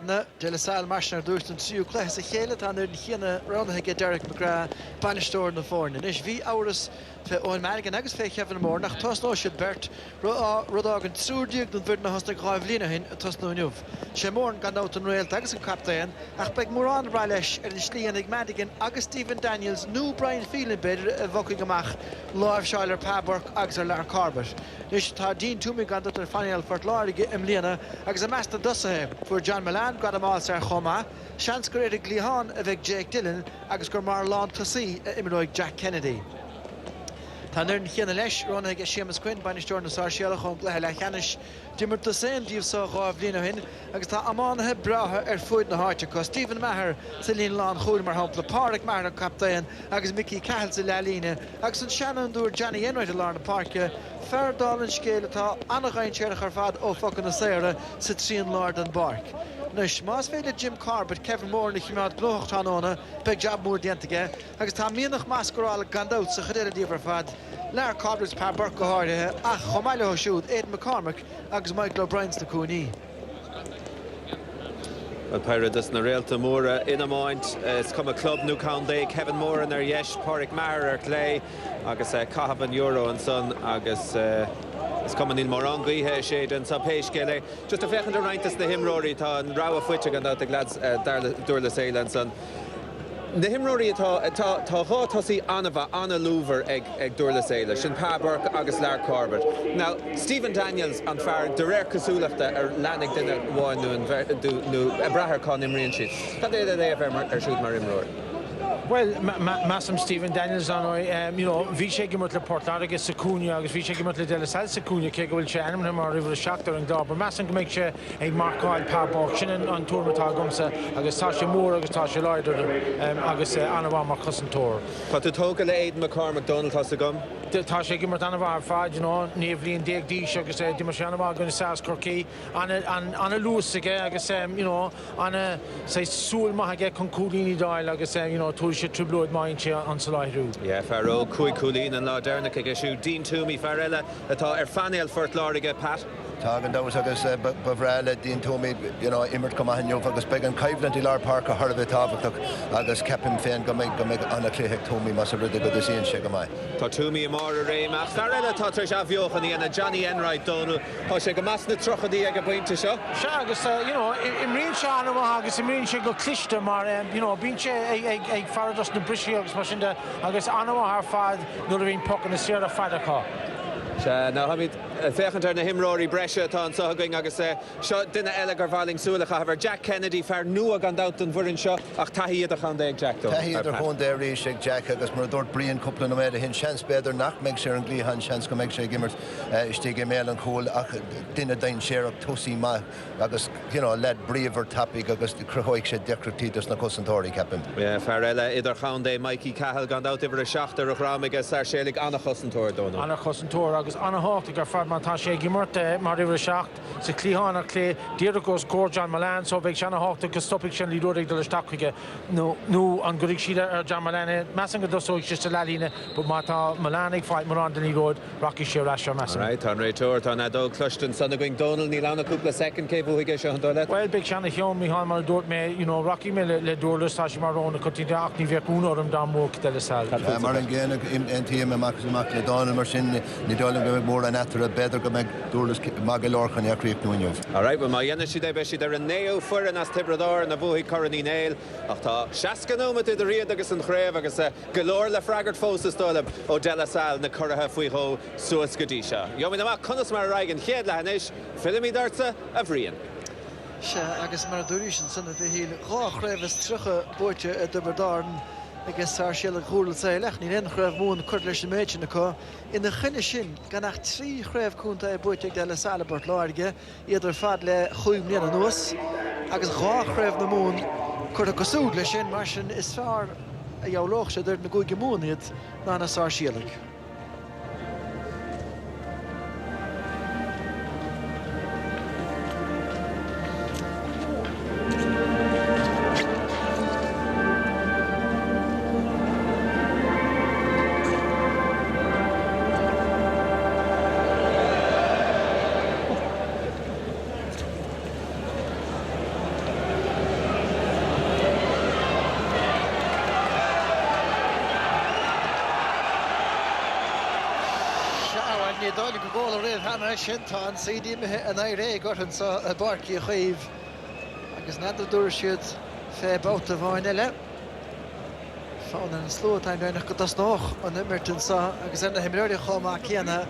Liana, de la Salle Marshall durch den Siu Class a chéile an den chéine roundthe Derek McGrath Bannister na fórne. Is bhí áras fe óin Mergan agus fé Kevin mór nach tosnó si Bert rudágan trúdiag don bhirna hosna gáibh lína hin a tosnó niuh. Sé mór gan át an réalt agus an captain ach beag mór an bra leis ar an slíon ag Madigan agus Stephen Daniels nó Brian Phelan beidir a bhocaigh amach láimh Seiler Paburk agus ar lear Corbett. Nis tá dín túmi gan dat ar faniel fort láirige im líana agus a measta dosathe fuair John Milan Guatemala ar chomá, seans go réidir glíán a bheith Jake Dillon agus gur mar lán tosaí a imimeoidh Jack Kennedy. Tá nuir chéanna leis rónna ag Seamus Quinn Bannister na Sarsfields chun glethe le cheannis dimmer tosain díobh sa gáibh lína hin agus tá amánathe brathe ar fuid na háite co Stephen Maher sa líon lán chúil mar hampla Pádraig Maher an captain agus Mickey Cahill sa lelíne agus an Shannon dúr Johnny Enright a lár na parke Ferdálinn scéile tá annachchain teirech ar fad ó focan na saoire sa tríon Lord an Bark. Nus más féidir Jim Corbett, Kevin Moore na chiimead glocht anóna, beag jab mór diantaige, agus tá míonach mascarála gandát sa chadéile díobh ar fad. Lear Corbett pá Burke go háirithe ach chomáile ho siúd Aidan McCormick agus Michael O'Brien's na cúnaí. Well, Pirate is na réalta móra in amáint. It's come a club new Condé, Kevin Moore and their yesh, Pádraig Maher ar Clay, agus Cahavan Euro and son, agus it's coming in more on Guihe shade and some page gele. Just a fechan the right is the him Rory ta and Rawa Fwitchig and out the lads Thurles Sarsfields and son. The him Rory ta tosi Anava Anna Louver eg Thurles Sarsfields, Shin Paburk agus Lar Corbett. Now Stephen Daniels and far the rare Kasulafta er Lanig dinner one nu Abrahar con Imrian sheet. That they have shoot Marim Rory. Well, Massam Stephen Daniels on you know, vi sé gimot le Portland agus Secúnia agus vi sé gimot le de la Salle Secúnia ke gohfuil sé anam mar river Shakhtar an Darber Massam go make sé ag Markyle Paburk sin an tourmatá gomsa agus tá sé mór agus tá sé leidir agus anha mar cousin tour. Tá tú tóga le Aidan McCormick Donald tá gom? Tá sé gimot anha ar fad, you know, níomhlíon déag díos agus dimar sé anha gona Sas Corky anna luas aige agus you know, anna sé súil maithe chun cúlíní dáil agus you know, tú sé tribloid maint sé an Saláithú. Yeah, Farrow, Cúig Cúlín and Lá Derna ag siú Dean Toomey Farrella atá ar faniel fort láirige Pat. Tágan dás agus bhreile Dean Toomey, you know, immert go maith inniuh agus beag an caibhlant I Lár Park a tharbh tábhachtach agus ceapim féin go méid anna cléitheach Toomey mas a rud go dtíon sé go maith. Tá Toomey mar a réimach. Farrella tá tar se bheochaí ana Johnny Enright Donald. Tá sé go mas na trochadaí ag a buinte seo. Se agus you know, imríonn se anha agus imríonn sé go cliste mar you know, bíonn sé ag faradas na brisí agus mar sin agus anha ar fad nuair a bhíon pocan na siar a fadacha. Now, Hamid, fechantar na himróí breise tá an sothagaing agus seo duine eile gur bhhaling súlacha haver Jack Kennedy fear nua gan dat an bhuirin seo ach taíad a chandé ag Jack dó. Taíad ar chun déir ríis ag Jack agus mar dúirt bríon cúpla na méid a hin seans beidir nach meid sé an glíhan seans go meid sé gimmert istí mé an chúil ach duine dain séach tosaí má agus you know, led bríomhar tapig agus cruthóigh sé decretídas na cosantóirí capim. Yeah, fear eile idir chandé Mikey Cahill gan dat idir a seachtar a chrámige Sarsfields anna cosantóir dóna. Anna cosantóir agus anna hácht gur fad man tá sé gimmert mar river seacht sa clíán a clé díra goes cór John Milan so bheith seanna hácht agus stopig sin lídúigh de le stachuige nó an gorig siad ar John Milan meassan go dosóigh sé sa lelíne but má tá Milan ag fáid mar an den líróid rocky sé rasio meassan. Right, an réiteúir tá nadó cluistin sanna going Donald ní lena cúpla second cé bhuaigh sé an dóile. Well, big seanna hiom Michal mar dúirt mé, you know, rocky mé le dúrlas tá sé mar rónna cutí ach ní bheithún orm dá móg de le Salle. Mar an ggéanana NTM amach le Donald mar sin ní dóla go mór an etar a beidir go meid dúrlas mag lorchan ar críoch nuineh. All right, well, má dhéanana si be si ar an néo fuair as tibredár na bhuaigh choraní néil ach tá 60 km idir riad agus an chréibh agus golóir le freagart fósas dóla ó de la Salle na chorathe faoi cho suas go dtí seo. Jomín amach conas mar raig an chéad lehanis, Philipí darsa a bhríon. Se agus mar dúris an sanna bhí híl rá chréibhs trucha búirte a dubardáin agus Sarsfields chúil sé lech ní ren chréibh mún chuir leis na méid na có. Ina chuine sin gan nach trí chréibh cúnta búirte de la Salle bort láirige idir fad le chuig mléana nuas agus rá chréibh na mún chuir a cosúd lei sin mar sin is fearr a dheabhlóch sé dúirt na gúige múniad ná na Sarsfields. Lee Doyle go goal réad hana Shinta an CD me an Ire gotten sa a barki a chiv. Agus nada dúr siad fé bouta bhain eile. Fáin an sló time down go das noch an Immerton sa agus enda himráide chomá céanna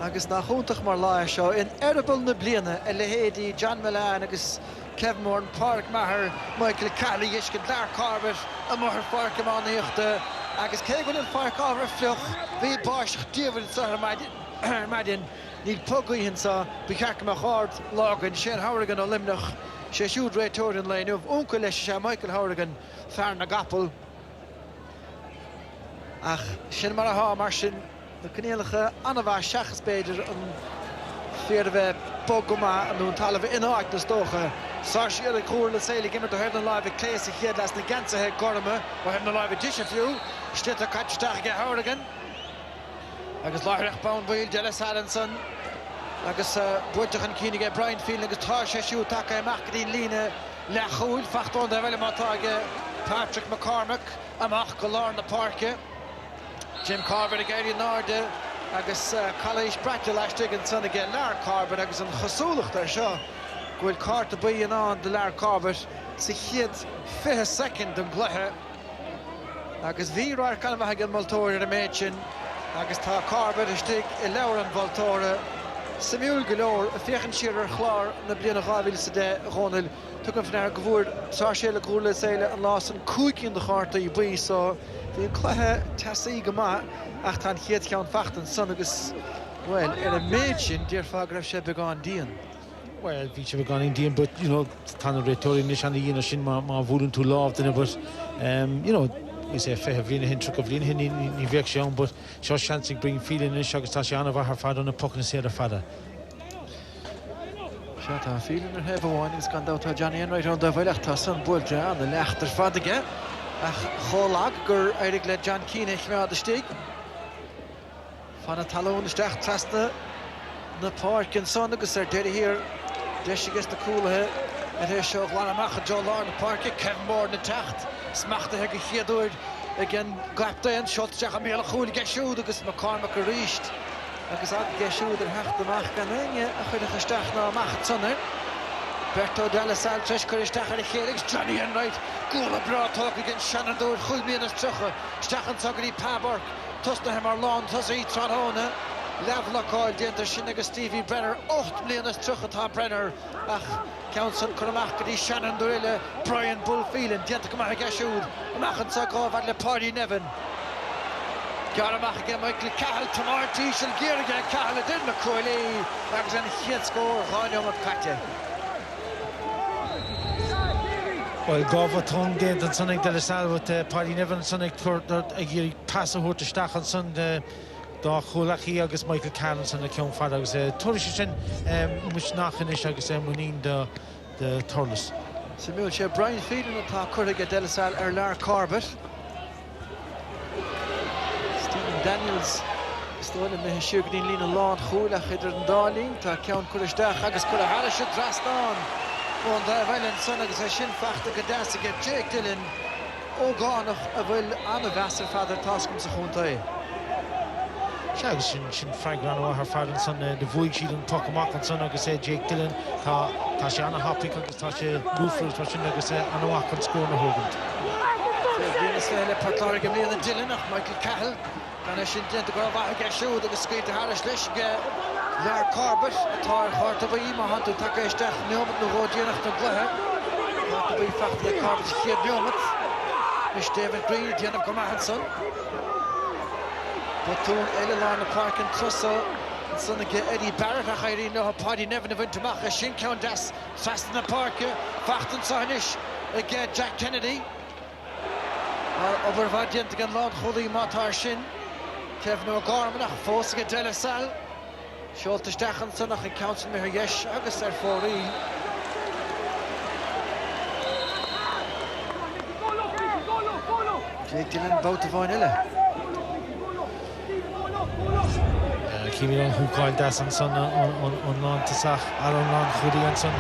agus nach chuntach mar lá seo in Erebal na bliana eile hédi John Milan agus Kevin Moore Park Maher Michael Kelly Ishkin Dar Corbett a Maher Park am aníochta agus céhfuil an Park ábhar fluch bhí báisich díomhfuil sa maidin níl pogaí hin sa bhí cearcam a cháard lágan sin Hourigan ó limnach sé siúd réitóir in léinúh únca leis sé Michael Hourigan fear na gapel ach sin mar a há mar sin na cnéalacha anna bheith seachas beidir an fear bheith bogama an nún talamh ináid na stócha Sarsfields a cúr le Salle gimmer to head na live cléas a chéad leis na gantsa gorma or head na live edition fiú stit a catchtach get Hourigan agus láireach bound bhil Thurles Sarsfields agus buirteach an cíine get Brian Field agus tá sé siú take amach dín líne le chúil fachtón de bhile mátáige Patrick McCormick amach go lár na parke Jim Carver a gairí náde agus College Bratil leistig an sanna get Lar Carver agus an chasúlacht ar seo Gwyl cart a bwy yn on de Lar Corbett sy chiad 5 second yn gluthe agus fi roi'r calma hag yn Moltóir ar y meidsin agus tá Corbett ystig I lawr an Voltóra Samuel Galore a fiechan siar ar chlár na blian a gáfil sa de ghonil tugan fan ar gafúr Sarsfields a cúr le Salle an lás an cúici the charta I bwy so fi yn cluthe tasaí gama ach tan chiad ceann fachtan son agus well ar a meidsin dear fag raibh sé beagán díon Well, vi should have gone Indian, but you know, Tanner Retori Nishan the Yinoshin ma wouldn't too loved in it, but you know, we say fair Vlina hin truck of Vlina hin in Vexion, but Josh Chancing bring feeling in Shagastasiana of her father on a puck and say her father. Shot a feeling in heavy one, he's gone down to Johnny and right on the Velachta, son Bulja, and the Lechter Fadige. Ach, Cholag, Gur, Eric let John Keane, Hmea the Stig. Fana Talon, Stach Trasta, the park and son, because they're dead here. There she gets the cool here. And here show Lana Macha Joe Larn the park, Kevin Moore in the tacht. Smacht the Heggy Hiedoid. Again, Glapta and Schultz Jachamel Cool get shoot because McCormick reached. Because I get shoot and half the Mach and then I could have stach now Mach Sonner. Berto Della Sal Trish Kuristach and Helix, Johnny and Wright. Goal abroad talk against Shannon Door, Hulmi and Strucher. Stachan Sogri Pabork. Tusna Hammer Lawn, Tussi Tronhona. Level call Dinter Shinnaga Stevie Brenner, 8 million Strucher Tom Brenner. Ach, Council Kuramachdi, Shannon Dorilla, Brian Bullfield, and Dinter Kamahagashud, Machan Sakov at the party Nevin. Garamach again, Michael Cahill, Tamar Tishel, Gear again, Cahill, Din McCoyley. That was a hit score, Ranium and Patty. Well, Gova Tong did and Sonic de la Salle with Paddy Nevin and Sonic for a year pass over to Stachan Sun. Da Cholachi agus Michael Callens and the Kion Fad agus Torishin which nachinish agus munin the Thurles. Samuel Shea Brian Field in the top Curriga de la Salle Lar Corbett. Stephen Daniels stolen the Shugdin Lina Lawn Chula Hidden Darling to Kion Kuristach agus Kula Halish Drastan. On the violent son agus a shin facht the Gadas get Jake Dillon. O Garnoch a will Anna Vassar father Taskum Sahuntai. Shagus shin Frank Rano her father and son the void sheet and Pocamock and son agus Jake Dillon Tashiana Hoppy agus Tasha Roofers watching agus Anawak and score na Hogan. Venus Vele Portariga Gamliel and Dillon Michael Cahill and shin dent to go back get show the skate to Harris Lish Lar Corbett tar hart of Ima had to take a step Neomit no road nach the glare. Had to be fact the Corbett here Neomit. Miss David Green at the end of Comahanson. Botún Elan the park and Trussell and son get Eddie Barrett a Heidi no Paddy Nevin of Intamach a shin count das fast in the park Fachten Sarnish again Jack Kennedy over Vadiant again Lord Holy Matar Shin Kevin O'Gorman Fos get De La Salle Schulte Stachan son nach Council Mayor Yesh agus there for Jake Dillon both of Vanilla Kimi on who called das and son on lawn to Sach Aaron Lawn Hoodie and son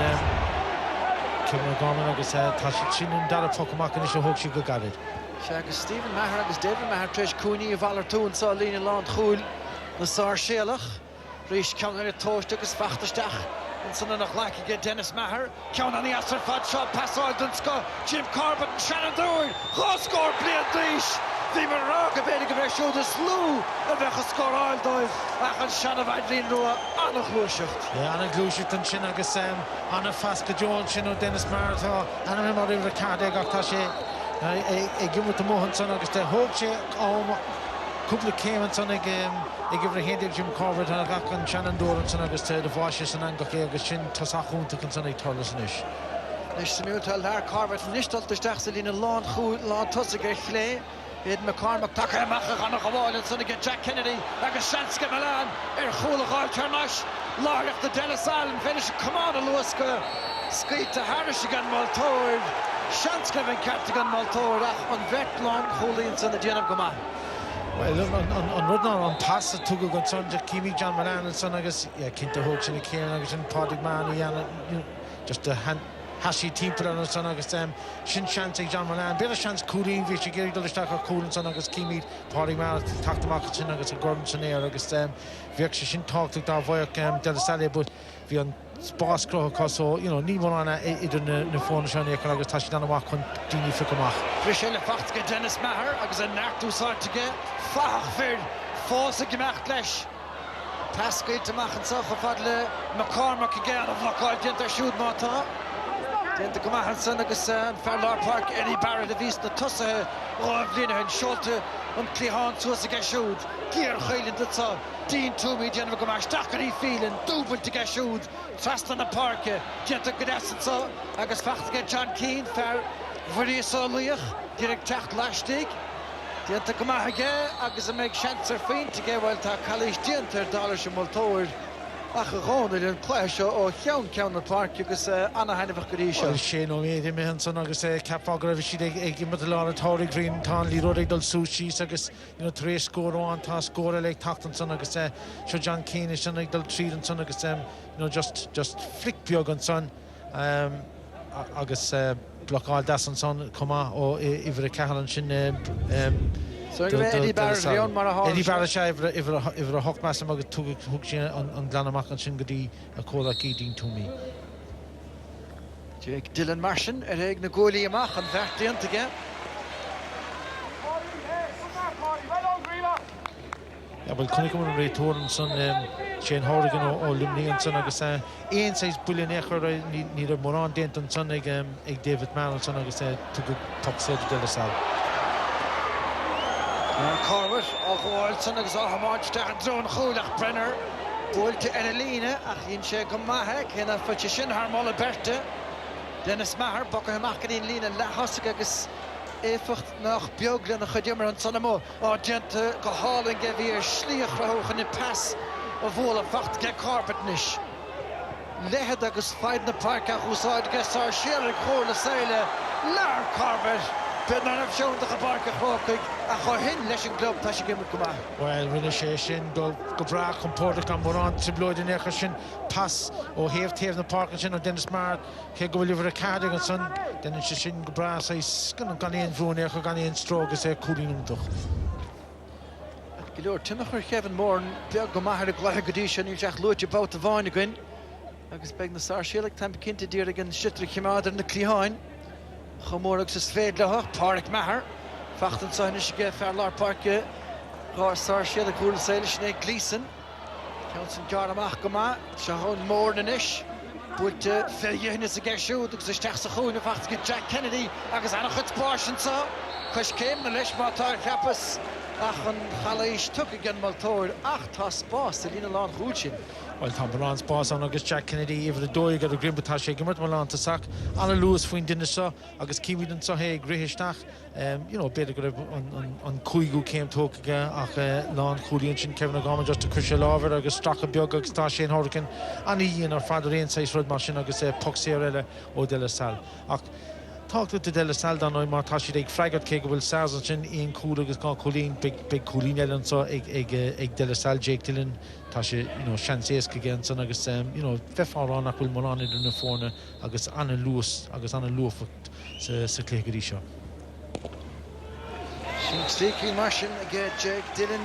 Kevin O'Gorman agus Tashin and Dara Pocamock and Hook she go got it. Shagus Stephen Maher agus David Maher Trish Cooney Valer 2 and Saline Lawn Chul the Sarsfields Rhys ceann ar tóiste agus feachtasteach an sanna nach laiceige Dennis Maher ceann an iasar fad seo pasáil don sco Jim Corbett an Shannon Dúir chóscór blian dís bhí mar rá go bhéidir go bheith siúd is lú a bheith a scóráil dóibh ach an Shannon bhaidlín rua annach glúiseacht. Annach glúiseacht an sin agus anna Fasca Jones sin ó Dennis Maher tá anna mar rih cad ag ach tá sé ag gimú a móhan san agus de thóg sé cúpla céimean san ag bhre héidir Jim Corbett an gach an Shannon Dúir san agus de bháise san angach agus sin tasachúnta an san ag Thurles inis. Nis san útal thar Corbett an istaltaisteach sa lína lán chúil lán tosaigh ar chlé Ed McCormack take amach an gháil an sunna Jack Kennedy agus seanske Milan chúla gáil tarnas láireach de Thurles Sarsfields finish cumán a luas go scaoit a Harris gan Maltóir seanske bhín ceartta gan Maltóir ach an bheith lán chúlaíonn sanna déanamh go maith. Well, an rudná an passa tuga gan son Kimi John Milan and son agus cinnta thóg sin céan agus an pádraig mána just a hasí timppla an son agus sin seans ag John Milan. Bit a seans cúlín bhí sé géir dolisteach a cúlan son agus Kimi pádraig mána tachtamach sin agus a Gordon sin éir agus bhíoh sé sin táchtach dá bhaoach de Salle but bhí an spás crocha cosó ní bhna idir na fóna seána agus tá sin anamach chun daoine ficamach. Bhí sé le fachtga Dennis Maher agus a neartúsáirteige fach fir fósa gemacht leis. Tascaid amach an socha fad le McCormack a géan a bhlaáil dianta siúd mátá. Dianta go maith an san agus an Fairlár Park Eddie Barrett a bhís na tosathe ó bhlíine an seolta an clíháin suas a gceisiúd. Gíar chailinn atá Dean Toomey déanamh go maith stacharí fílinn dúbailte gceisiúd trastan na parke dianta go deasantá agus fachtga John Keane fear bhuiríosá luíoch díreach techt leistigh. Dianta go maith aige agus a méid seansar féinte ige bhfuil tá cailís dianta dálar sin Maltóir ach a gháinir an pléisio ó ceann na park agus anna hainmhah go ríisio. Well, sé nó méidir mé an son agus ceapá go raibh siad ag imime lá an tóraigh Green tá lí rudaigh dul súsís agus tréis scóráin tá scóra le tachtan son agus seo John Keane sin ag dul tríd an son agus just flic beag an son agus blocáil das an son comá ó ihre cehallan sin So Eddie Barrett leon mar a há. Eddie Barrett sé ihre a hocht meas agus thug sin an glanamach an sin go dtí a cólaach í Dean Toomey. Jake Dylan Martin ag na ggólaí amach an bheith dianta aige. Well, chunig an réitóran san Shane Horrigan ó Lumlí an son agus éon séis builin éair ní a mórán déint an son ag David Mann an son agus tugadh tosaid Thurles Sarsfields. Corbett á gháil san agus á hamáideach an drón chúlach Brenner búilte ar a líne ach híonn sé go maithe chéna fuite sin harmála berte. Dennis Maher bocha amach íon lína lethosach agus éfacht nach beagla na chuideamar an sanna mó á dianta go hálan ge bhí ar slíoch rathóchan i pass ó bhóla facht ge Corbett níos. Lehead agus feid na park a úsáid ge Sarsfields chóir le Salle lear Corbett. Bit na seúnta a park a chócaig a chu hin leis an glob tá sé gimar go maith. Well, rinne sé sin go brach chun póirteach an mórán tribloid in éair sin pass ó héamh na park sin ó Dennis Maher ché go bhfuil ihar a cadig an son den sé sin go bra gan éon bhrún éair chu gan éon stró agus cúlínúmtach. Go leor Timachar Kevin Moore beag go maithir a ghlaithe go dtí sin níl teach luite bát a bháin againn agus beag na Sarsfields tam cinnte dír ag an sitre chimáidir na clíháin. Chomórach is féad leth Pádraig Maher fachtan sáinne sé Fairlár Park gá Sarsfields a cúil Salle sin Gleeson ceann san gar amach go maith se chun mór na níis builte fédhéine a gceisiúd agus isteach sa chúna fachtga Jack Kennedy agus anna chut páisiantá chuis céim na leis mátá cheappas ach an chalaís tucha gan Maltóir ach tá spás a lína lán chúil sin. Well, tá Milan spás an agus Jack Kennedy ihar a dóigh ar a grimbatá sé gimmart Milan tasach anna luas faoin duine seo agus Kimi den sa hé gréisteach beidir go raibh an cúigú céim tócaige ach lán chúlíonn sin Kevin O'Gorman just a cruise lábhar agus stracha beag agus tá Shane Horrigan an íon ar fad réon séis rud mar sin agus poxéir eile ó Thurles Sarsfields ach tácht de Thurles Sarsfields an mar tá siad ag freigad cé go bhfuil Sarsfields sin íon cúil agus gá cúlín big cúlín eile an so ag Thurles Sarsfields Jake Dillon tá sé seancéasca géan san agus feifárán nach bhfuil mórán idir na fórna agus anna luas agus anna luafacht sa clégarí seo. Sin stící mar sin aige Jake Dillon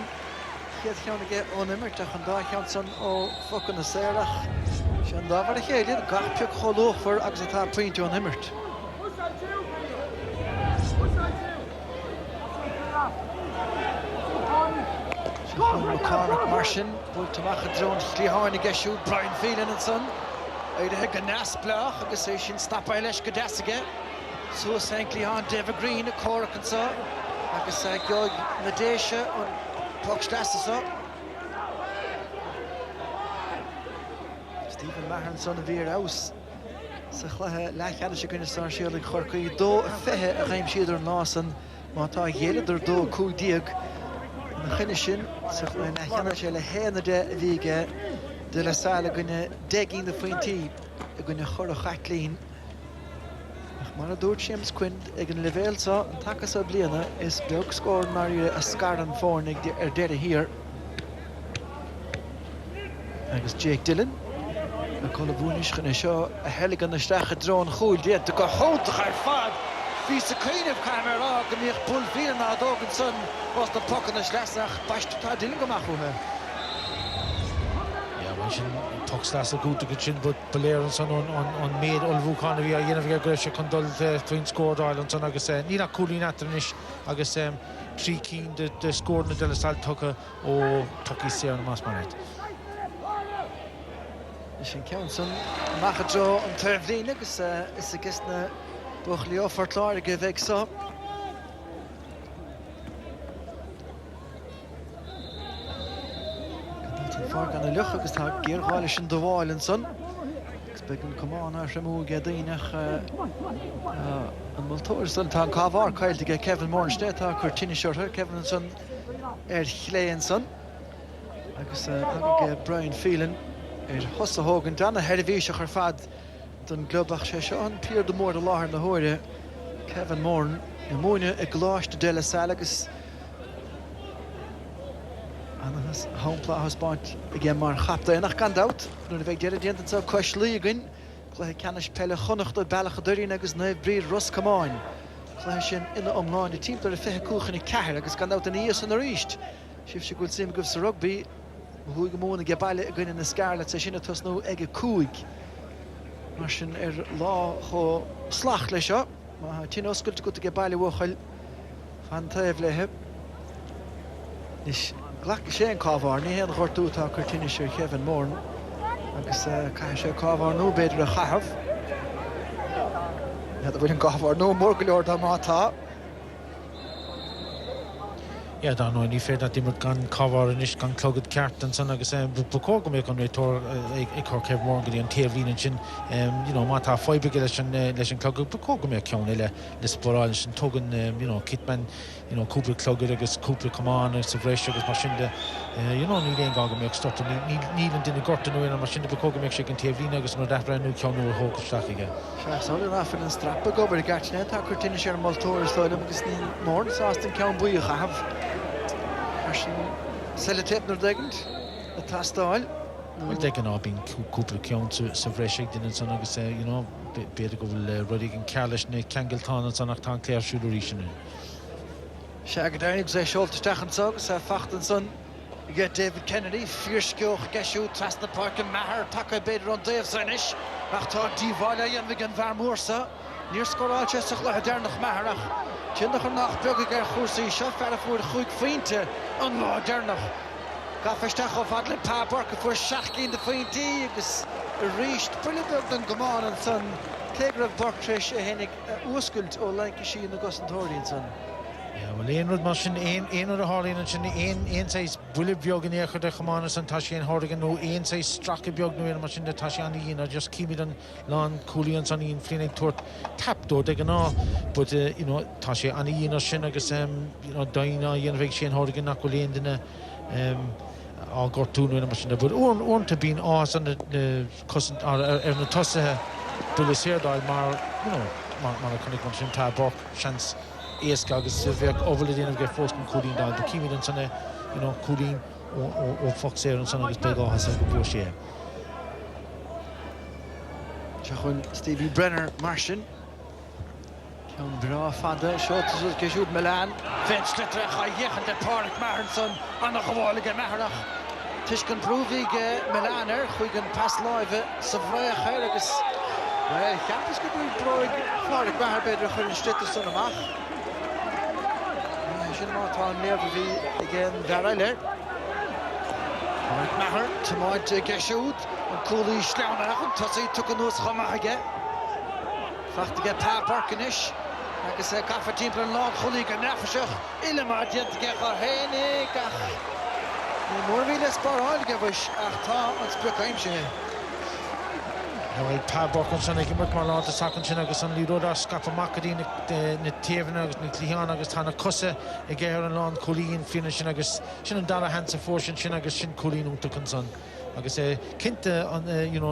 Chiad cheanna ge ón imirt ach an dá chean son ó focan na saoirach. Se an dáhar a chéile gach peag cholóchfar agus atá pointe ón imirt. McCormick Martin, búil tamach a drón slíháin i gceisiú Brian Phelan an son. Éirithe go neas blach agus é sin stapa leis go deasige. Suas an Cleon David Green a córa an sa. Agus geog na déise an poch slasa sa. Stephen Mahan son a bhír aus. Sa chluthe leithcheada se gine Sarsfield ag chorcaí dó a fithe a chaim siad ar násan má tá ghéidir dó cúdíag. Na chinne sin, sa chluthe leithcheada se le héana de bhíige de la Salle gine degin de fointí a gine chor a chatlín. Mar a dúirt James Quinn ag an levéilsa an takas a bliana is beag scór marí a scaran fórnig ar deire hir. Agus Jake Dillon a chola bhúnis chine seo a helig an isteach a drón chúil diad de go hóntach ar fad. Bhí sa cúineh camera go míoch bul bhíar ná dógan son was na pocan is lesach baiste tá Dillon gomach chutha. Sin tuchslas a gúta go sin bud beléir an son an méid olbhúchána bhí a dhéanamh go se chun dul faoin scóráil an son agus ní nach cúlín atranis agus trí cín de scór na de la Salle tucha ó tuchaí sé an más marit. Sin ceann son machadro an tuirmhlín agus is a gis na buchlaí ófartláir go bheith sa. Far gan luch agus tá géarháile sin do bháil an son. Gus began cumán ar semú ge daoinech an multóir son tá an cabhar caiilte ge Kevin Moore instead tá chur tíine seirthe Kevin an son chléan son. Agus ge Brian Phelan hosa hógan dana heirhíiseach ar fad don globach sé seo an Pierre de Moore de láthir na hóire Kevin Moore i múine i gláiste de la Salle agus Homeplá husband again mar chapta nach gan dat nu bheith dead dient so cois lígan chluthe canis pelle chonnacht bailach duirín agus na bríd Ross Camáin chluthe sin ina omláin de team ar a fithe cúchan i ceair agus gan dat an íos an a ríist sif se gúil sim goh sa rugby hui go móna ge baile a gine na Scarlet sa sinna tos nó ag a cúig mar sin lá cho slach lei seo má tí oscailte go ge baile bhchail fan taobh lethe is Glach sé an cabhar, ní héan chortú tá chuirtíine sé Kevin Moore agus cai sé cabhar nó beidir a chahabh. Iad a bhfuil an cabhar nó mór go leor dá mátá. Ja, dan nou niet ver dat iemand kan coveren is kan clogad ceart an san agus bacóga mé an rétor ag chur ceh morgan í an taobhlín sin mátá foibe leis an clogad bacóga mé ceann eile le sporáil sin tugan kitman cúpla clogad agus cúpla comán sa bhréis agus mar sin de ní réon gaga mé start ní an duine gorta nó mar sin de bacóga mé sé an taobhlín agus nó debreanú ceanú hógasteach ige. Seáil rafin an strappa gobar gartne tá chuirtíine sé an moltóir stáil agus ní mór sásta ceann buí a chahabh. Salle nar degant a tastáil. Well de gan bín cúpla ceann sa bhréisig duine san agus beidir go bhfuil rudig an cearlis na ceangailtán an san nach tá cléirsúlaí sin. Se go déananig sé seoltaisteach agus a fachtan son ge David Kennedy fíorcioch geisiú tras na park an mehar take beidir an déobh sanis ach tá díomháile dhéanamh an bhar mórsa níor scóráilte sa chluth déarnach meharach. Tjindach er nach bugig chósaí seo fearr fuair chuig faointe an lá déarnach. Ga feisteach ó fad le pábarca fuair seachcín de faointí agus ríist brilliant an gomáin an san cégrah bortréis a hénig uascailt ó Lancashire na Gosantóirí san. Ja, well éon rud mar sin éon ar a hálíonn sin éon sais bhuiile beag an éachar de chamána san tá sé an hádagan nó éon sais stracha beag nó mar sin de tá sé anna dhéana just cíimiid an lán cúlaíonn san íon fliannig tuairt tapdó de an ná but tá sé anna dhéana sin agus daoine dhéanamh sé an hádagan nach go léon duine á gortúnú mar sin de bud ornta bín ás an ar na tosathe dula séardáil mar a chunig man sin tá borc seans éasca agus bheith óbhfuil déanamh go fós an cúlín dáil do cíimiid an sanna cúlín ó foxéir an sanna agus beag áthas go bhfuil sé. Se chun Stevie Brenner mar sin Sean bra fada shots ke shoot Milan. Venstretre khayekh de Park Marenson an a gewallige Mahrach. Tisch kan provige Milaner, goeien pas live se vrije gelukkig. Maar ik heb eens gedoe proig. Park Mahar beter goeien stutten zonne mag. Je moet wel meer wie again Varela. Park Mahar to mind get shoot and Cooley slaughter and Tossi took a nose gamage. Wacht get Parkenish. Ik zeg kaffe team van Lord Cooley kan nafshach. Ilma dit get heen ik. More wie spar halgewisch achta ons bekeimsche. Well, Pat Borkinson ag imut mar lá a sacan sin agus an líródá scapa macadí na taobhanna agus na cliána agus tána cusa I ggéir an lán cholín fine sin agus sin an dara hansa fór sin agus sin cholín úntacan son. Agus cinnte an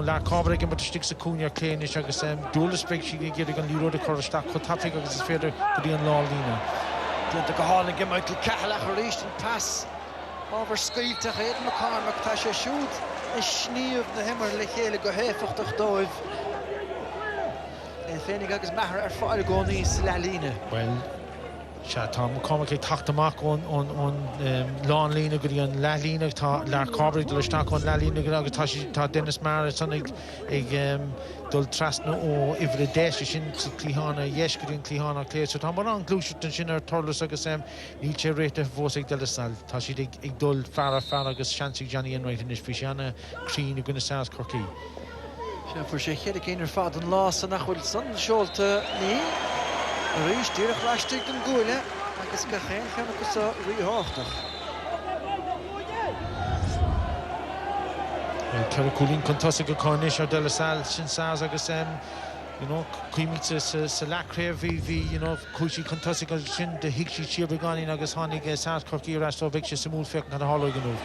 lear cábhar ag imut stig sa cúnear cléanis agus dúlas beag si ggéir an líróda chuirteach chu tapig agus is féidir go dtí an lá lína. Dúnta go hála go Michael Cahalach a réist an pass over scailteach éad McCormack tá sé siúd is sníomh na himar le chéile go héfachtach dóibh. Féinnig agus Mahar fáil go níos le líne. Well, tá McCormack ag taachtamach ón lán lína go dtí an le lína tá lear cábhar do leisteach ón le lína agus tá Dennis Mara san ag dul trasna ó ifre déis sin sa cliána yes go dtí an cliána léir so tá mar an glúisiúta sin ar Thurles agus ní sé réite fós ag de Salle tá siad ag dul fear agus seansig Johnny Enright in is fi seanna crín gona Sass Corky. Sé fu sé chéad céinar fad an lá san nachhfuil san seolta ní rís tíreach leistigh an gúile agus go chéin cheanna go sa ríthátach. Ceir cúlín contosa go cáis ar de Salle sin Sass agus cuimíte sa lecréir bhí cúisí contosa go sin de hiic sí siar gáin agus tháinig Sass Corky rastó bheith sé sa múl feicn an hála ganúh.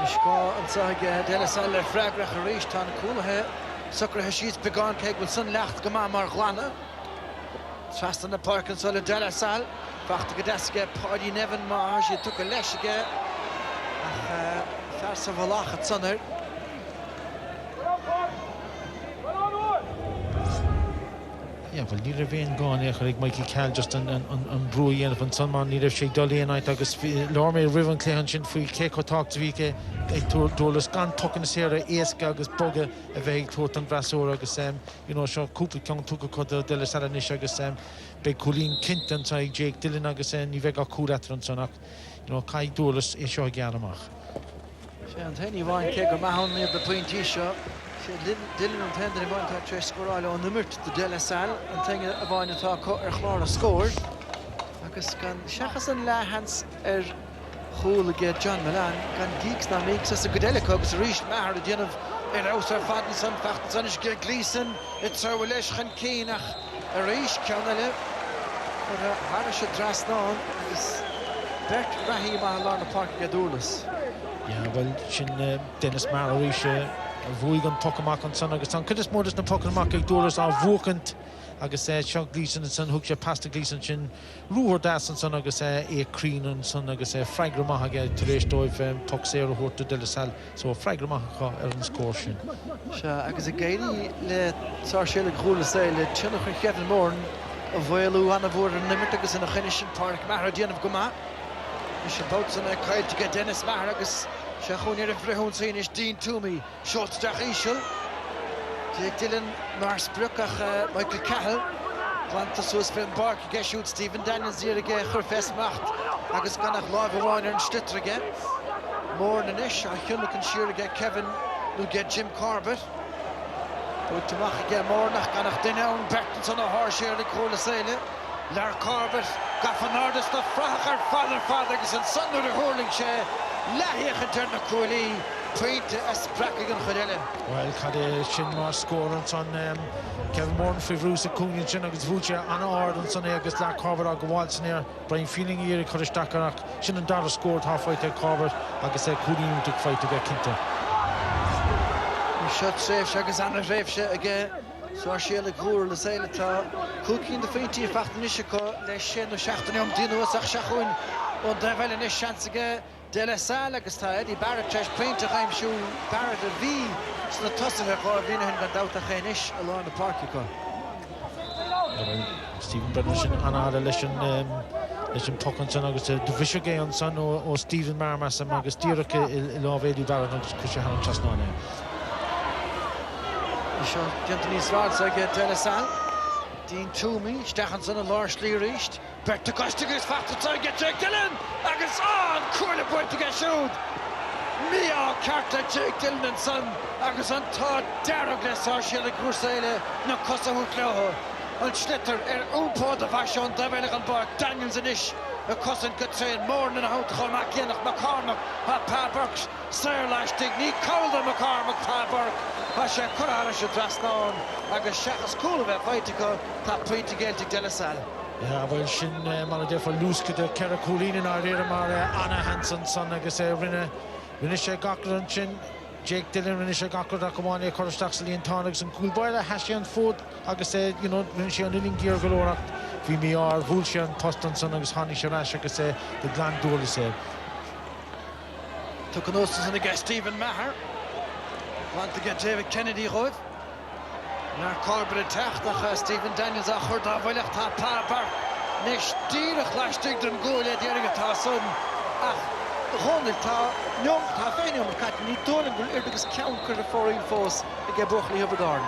Is gá an saige de Salle freigrach a rís tá na cúlathe sucrathe síos beagán céig bhfuil san lecht go mar ghlaanna. Trastan na Parkinson de Salle fachta go deasca Paddy Nevin mar sé tu go leisige ach fear sa bhlachad sanar. Well, ní raibh féin gáin ag Michael Cahill just an brú dhéanamh an sunman ní raibh sé dul éanaid agus leor mé rivan cléan sin faoi cé chutácht bhí ag dúlas gan tucan na séra éasca agus boga a bheith ag tuairt an bhreasúr agus seo cúpla ceann tucha chud de Salle níos agus beidh cúlín cintan tá ag Jake Dillon agus ní bheith á cúratar an son ach cai dúlas é seo ag geanamach. Sé an taine bhain cé go maithán níomh de pointí seo. Dylan an tender I bhain tá tre scoráile ó numirt de Salle an taine a bhain atá ar chlár a scóir agus gan seachas an lehans chúlaige John Milan gan geeks na mé sa godéileach agus rís Mahar a déanamh ar ausar fadan san fachtan san is ge glísan it sarfu leis chan céanach a rís ceanna le ar a har se drasnáin agus bert rahí má lá na park a dúlas. Well, sin Dennis Mara rís bhuaig an tocaach an san agus an chuidir mór na tocaach ag dúlas á bhuacant agus seo glísan san thug sé pasta glísan sin rúthir das an san agus crín an san agus freigramach tar éis dóibh tuc sé a thuirta de Salle so freigramach ar an scóir sin. Se agus a géirí le Sarsfields gúla sé le tunnach an chean mórn a bhfuilú anna bhór an nimit agus ina chuine sin Park Mahar déanamh go maith. Is sé bót san caiilte go Dennis Mahar agus se chuúnéir a bhrithún sin is Dean Toomey seolteach íseal. Jake Dillon mar sprucach Michael Cahill Glanta suas fin Bark geisiút Stephen Daniels dír aige chur festmacht agus gannach láimh bháin ar an stutre aige. Mór na niis a chiúnach an siúr aige Kevin nó get Jim Corbett. Búteach aige mórnach gannach duine an Berton san a háirséir ag chóla Salle. Lar Corbett gafanardas na frachar father agus an sanúir a hurling sé leithíoch an turna cúlaí pointe a spracig an chuile. Well, cad sin mar scór an son Kevin Morton fi bhrús a cúnin sin agus bhúte an áard an son agus le Corbett a go bháil san éir Brian Feeling íir chuiristeach sin an dar a scór tá fáite Corbett agus cúlín ag fáite go cinnte. Seo tréimhse agus anna réimhse aige Sarsfields gúr le Salle tá cúcín de féintí fachtaníise go leis sin ó seachtainm dínuas ach seachúin ó de bhile is seansaige de Salle agus tá Eddie Barrett treis peinte chaimsú Barrett a bhí sna tosathe go bhíine hin gan dáta chéis a lá na parkí go. Stephen Brennan anna leis an tocan agus de bhisige an son ó Stephen Marmas agus díracha I lábhéadú dar agus cúise han tasnána. Seo dianta níos rád ag Thurles Sarsfields. Dean Toomey, Stachanson and Lars Learist. Berta Costigus Fatata get Jake Dillon. Agus on Curla point to get shoot. Mia Carta Jake Dillon and son. Agus on Todd Darragles Sarsfield Crusaile. No Costa Hucloho. On Schlitter Upo the Vashon Daveligan Park. Daniels and Ish. A cousin could train more than a hout Macianach McCormack. Pa Burks. Sir Lash Digny. Calder McCormack Pa Burke. Hasha Kurara should dress down. Agus Shachas cool of it fight to go. Top point to get to Thurles Sarsfields. Ja, wel sin man der for Luske de Kara Coolin in our mar Anna Hansen son agus rinne sé gakran sin Jake Dillon rinne sé gakran akomani Corstaxley and Tonics and Coolboy Hashian Food agus you know rinne sé an gear galora vi mi ar Vulshan Toston son agus Hani Sharash agus the Gland Dole say. Took an Ostas and against Stephen Maher. Want to get David Kennedy Road. Naar Corbett Tachtach, Stephen Daniels a churda bhailach tá Pábar. Nes díreach leistig den góla déirige tá son. Ach, Ronald tá neom tá féinneom cat ní dólan gúil irdagus ceann chuir a fóraí fós ag a buchlaí Hubbardorn.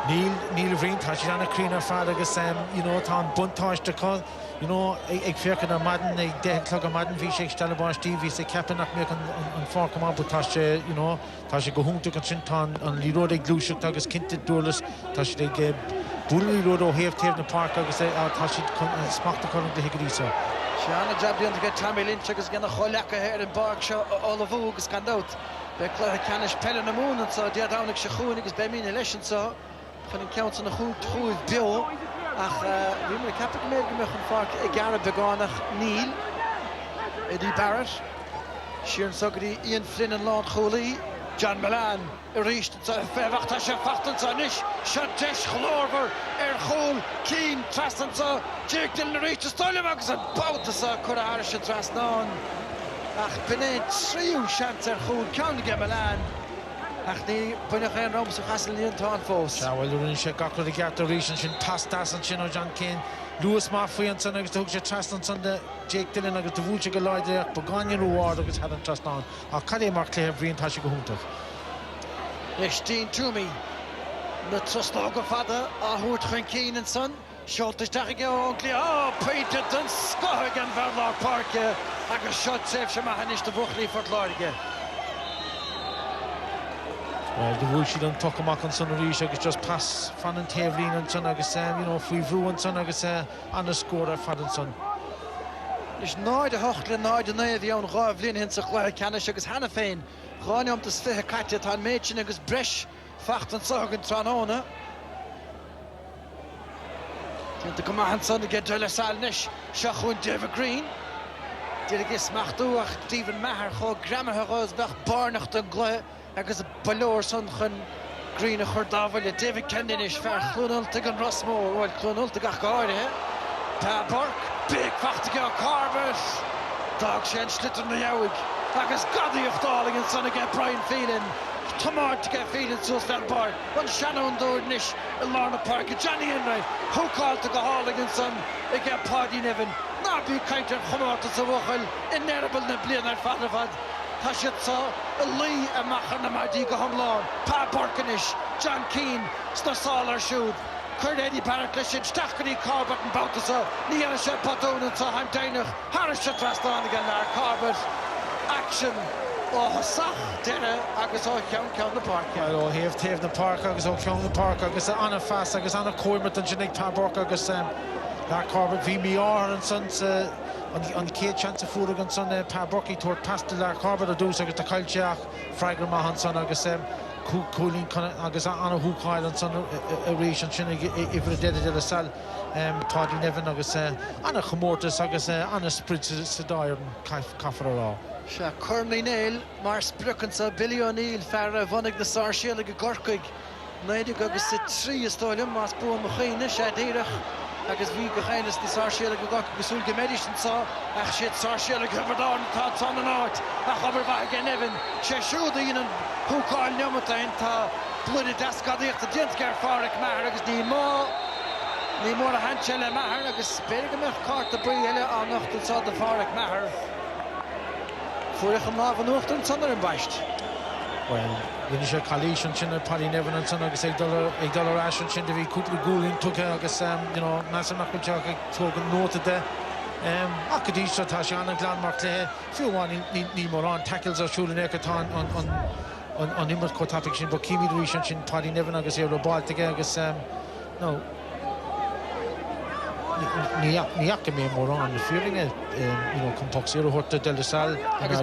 Neil Vreen tá sé anna crína fad agus you know tá an buntáiste có you know ag fearcan a Madden ag 10 clog a Madden bhí sé stelabáin Steve hí sé ceapanach mé an fórcamá bu tá sé you know tá sé go húnta an sin tá an líród ag glúiseach agus cinnte dúlas tá sé ag búlaí ród ó héamh na park agus tá sé smachta chun de higarísa. Sé anna jabdion to get Tommy Lynch agus gan a cholecha héir an bark seo all of agus gandout. Be chlutha canis pelle na mún an so dia dánig se chuúin agus be mína leis an so. Chun an count na chuúid bio. Ach, we moet heb ik meegemaakt vaak Gareth Beganach, Neil, Eddie Barrett, Sheeran Suggery, Ian Flynn en Lord Cooley, John Milan, Richt, wacht als je vachten zo niet, Shadesh Glorver, Goal, Keen, Trasten zo, Jake Dillon Richt, Stolen Max en Bouten zo, Harische Trasnon. Ach, binnen 3 chance Goal, County Milan. Ach ní buine chéan rom sa chasalíon tá fós. Ja, well rin sé gacla de geart rísan sin tastas an sin ó John Kane. Lewis má faoin san agus thug sé trastan san de Jake Dillon agus de bhúlse go leide ach bagáin ruád agus had an trastan. A cadé mar cléir bhríon tá sé go húntaach. Leis Dean Toomey na trasná go fada a thuairt chun Kane an son. Seoltas deach go ónglí Peter den scothag an Verlach Parke agus shot safe sé maithanis de bhuchlaí fortláirige. Well, the Wulshi don't talk about on son Rish, I just pass fan and Tavlin and son, I guess, you know, free Vru and son, I guess, on the score of Fad and son. Is nooit de hoogte, nooit de nee, die on Ravlin in zich waar kennen, ik is Hanna Feen. Gewoon om te steken, katje, het aan meetje, ik is Bresh, vacht en zorgen, tranone. De command son, de get Thurles Sarsfields, Shachoon David Green. Die is Machtoach, Stephen Maher, gewoon Grammar Roosberg, Barnach de Glue. Agus balóir son chun Green a churdáhaile David Kendin is fear clúnulta an Rossmór bhfuil clúnulta gach gáirithe. Tá Burke, big fachta go Corbett. Dag sé an slitar na jaig. Agus gadaíocht dáling an son ag Brian Phelan. Tomart to get Phelan suas fear bar. An Shannon dúir níis i Lorna Park. Johnny Henry, thuáilta go háling an son ag Paddy Niven. Ná bí caiintear chumáta sa bhuchail in nerabal na blian ar fadafad. Tashitsa, Lee and Machan Madi go Homlon, Pa Borkanish, John Keane, Snasalar Shoot, Kurt Eddie Paraclishin, Stachany Corbett and Bautasa, Niana Shed Patton and Saham Dainach, Harris Shatrastan again there, Corbett, action. Oh, Sach, Dere, Agus Count the Park. Well, he have the Park, Agus Count the Park, Agus Anna Fast, Agus Anna Corbett and Janik Pa Bork, Agus that Corbett VBR and Sons. On the Kate chance of food against on Pa Burkey toward past the Corbett or do so get the Kalchak, Fraggle Mahan son, Agus Cooling Agus Anna Hookile and son a ration chin if it did a Salle, Toddy Nevin Agus Anna Comortus Agus Anna Spritz Sedire and Caffrey. Sha Corney Nail, Mars Bruckensa, Billy O'Neill, Farah, Vonig the Sarsfield, Gorkig, Naidig Agus 3 Stolium, Mars Boom Machine, Shadirach. Agus bhí go chéanas na Sarsfield go gosúil go médisin sa ach siad Sarsfield go Hubbardorn tá tan an áit a chabar bhaith gan Evan sé siúda íon an thuáil neamatain tá blúide dascadaíocht a dientgar Fáric Maher agus ní má Ní mór a hanse le Maher agus beidir go carta buí eile an nachtain sa de Pádraig Maher. Fuairich an lábh an uachtain sanar an baist. Well, when you say Kalish and Chinna Paddy Nevin and son, I guess $8 ash and Chinna Couple Gouling took I guess you know, Massive Nakuchaka took a note there. Akadisha Tashiana Glanmark there. Few one in Moran tackles are shooting Ekatan on Nimmer Kotapic, but Kimi Rish and Paddy Nevin, I guess here a ball together, I guess no. Niak me Moran the feeling it you know Compoxero Horta del Salle agus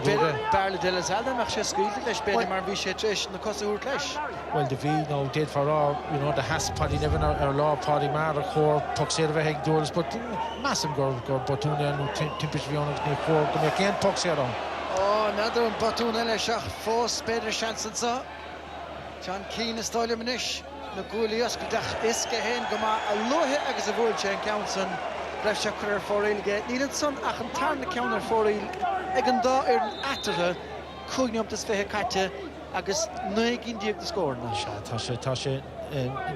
Barle del Salle mach sé scuil leis beidir mar bhí sé tris na cosa úr leis. Well the V no did for all you know the has Paddy Nevin or law Paddy Mar or core Poxero heig doors but massive go Botuna no timpish Viona ne core go make again Poxero. Oh another Botuna le shach fós beidir chance sa. John Keane is stoile manish. Na gúlios go dach isce hen go má a luthe agus a bhúil sé an councin breith se chuir fóréilge. Níl son ach an tarna ceannar fóréil ag an dá ar an atartha cúgneamtas fithe caite agus 9 díag de scórna. Tá sé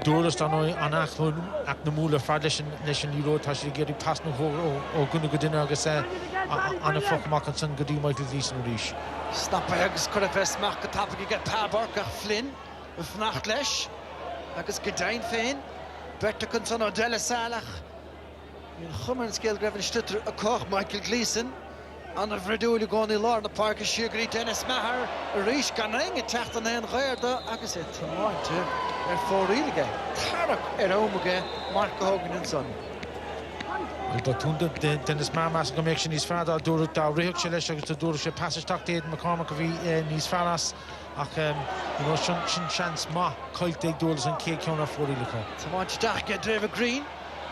dúras an anachún ach na múla fad leis an Euro tá sé géirí pas na ó guna go duine agus anna fochach an san go dtí Michael Leeson ríis. Snappa agus chuir a festach go tappa get Pábarcach Flynn a fnacht leis. Agus gedain féin, Berta kun son o Dele Salach. Yn chummer scale grefn stutter a koch Michael Gleeson. An a vredúli goni lár na park Sugary Dennis Maher. A ríis gan ringe tacht an hen ghairda agus e tamáinte fórílige. Tarach ómuge Mark Hogan and son. But Dennis Maher go make sin níos fada dúr da réhach sé leis agus dúr sé passage tactéad McCormack bhí níos fadas. Ach, you know, sin chance ma coilte dúlas an cé ceanna fórílecha. Tamáinte dach get David Green.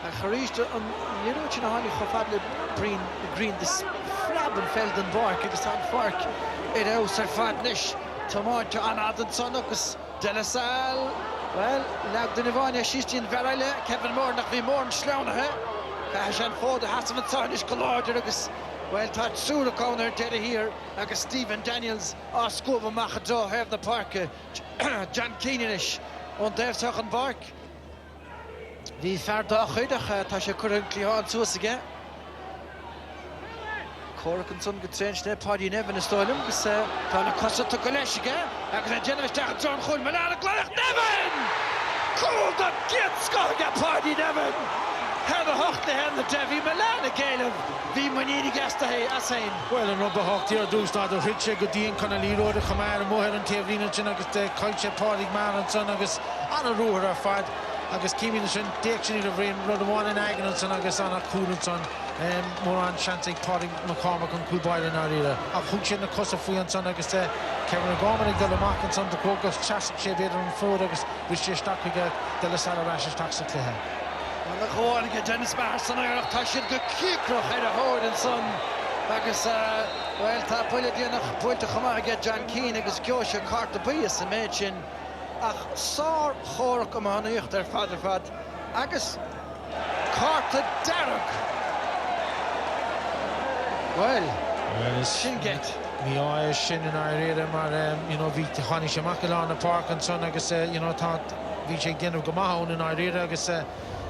A charíiste an níróid na hánig chofadle Green this Flabbenfelden bark agus an fark. It aus fad nish. Tamáinte an adan son agus De La Salle. Well, lag den Ivania Shistin Verile, Kevin Moore nach vi Moore Schlaunahe. Hashan fód a hasan Sarnish Colorder agus well touch Sura corner dead here agus Stephen Daniels Scuba Machado have the park John Keenanish on der Sachen Bark. Vi ferda chuidach tá sé currently on suasige. Corcan son getrench there Paddy Nevin stoilum gus tá na cosa to colleige agus a generous tach John Chul Malana Glenach Nevin. Cool the kids go get Paddy Nevin. Had a hocht the hand the Devi Malana Caleb. Vi manini gasta hey asain. Well an rubber hocht here dús ná do hitse go dín kann líro de chamar moher an Tevlina chin agus de culture Paddy man and son agus an a roer fad agus Kimi sin dection the rain rud one in Agan and son agus an a cool and son more an chance Paddy McCormack and Kubai in area. A huchin the cosa fu and son agus Kevin Gorman de la Mac and son the Cocos chas she better on food agus which she stuck again de la Sala rash tax to her. And the gewoon get Dennis Maherson ach tá siad go cícroch ar a hóid an son agus well tá puile díanach puilte chumar get John Keane agus ceoise carta buí sa méid sin ach sár chórach go mánaíocht ar fad agus carta Derek. Well sin get Mi á sin in áréire mar you know bhí chaní sé Macalán na park an son agus you know tá bhí sé déanamh go maithún in áréire agus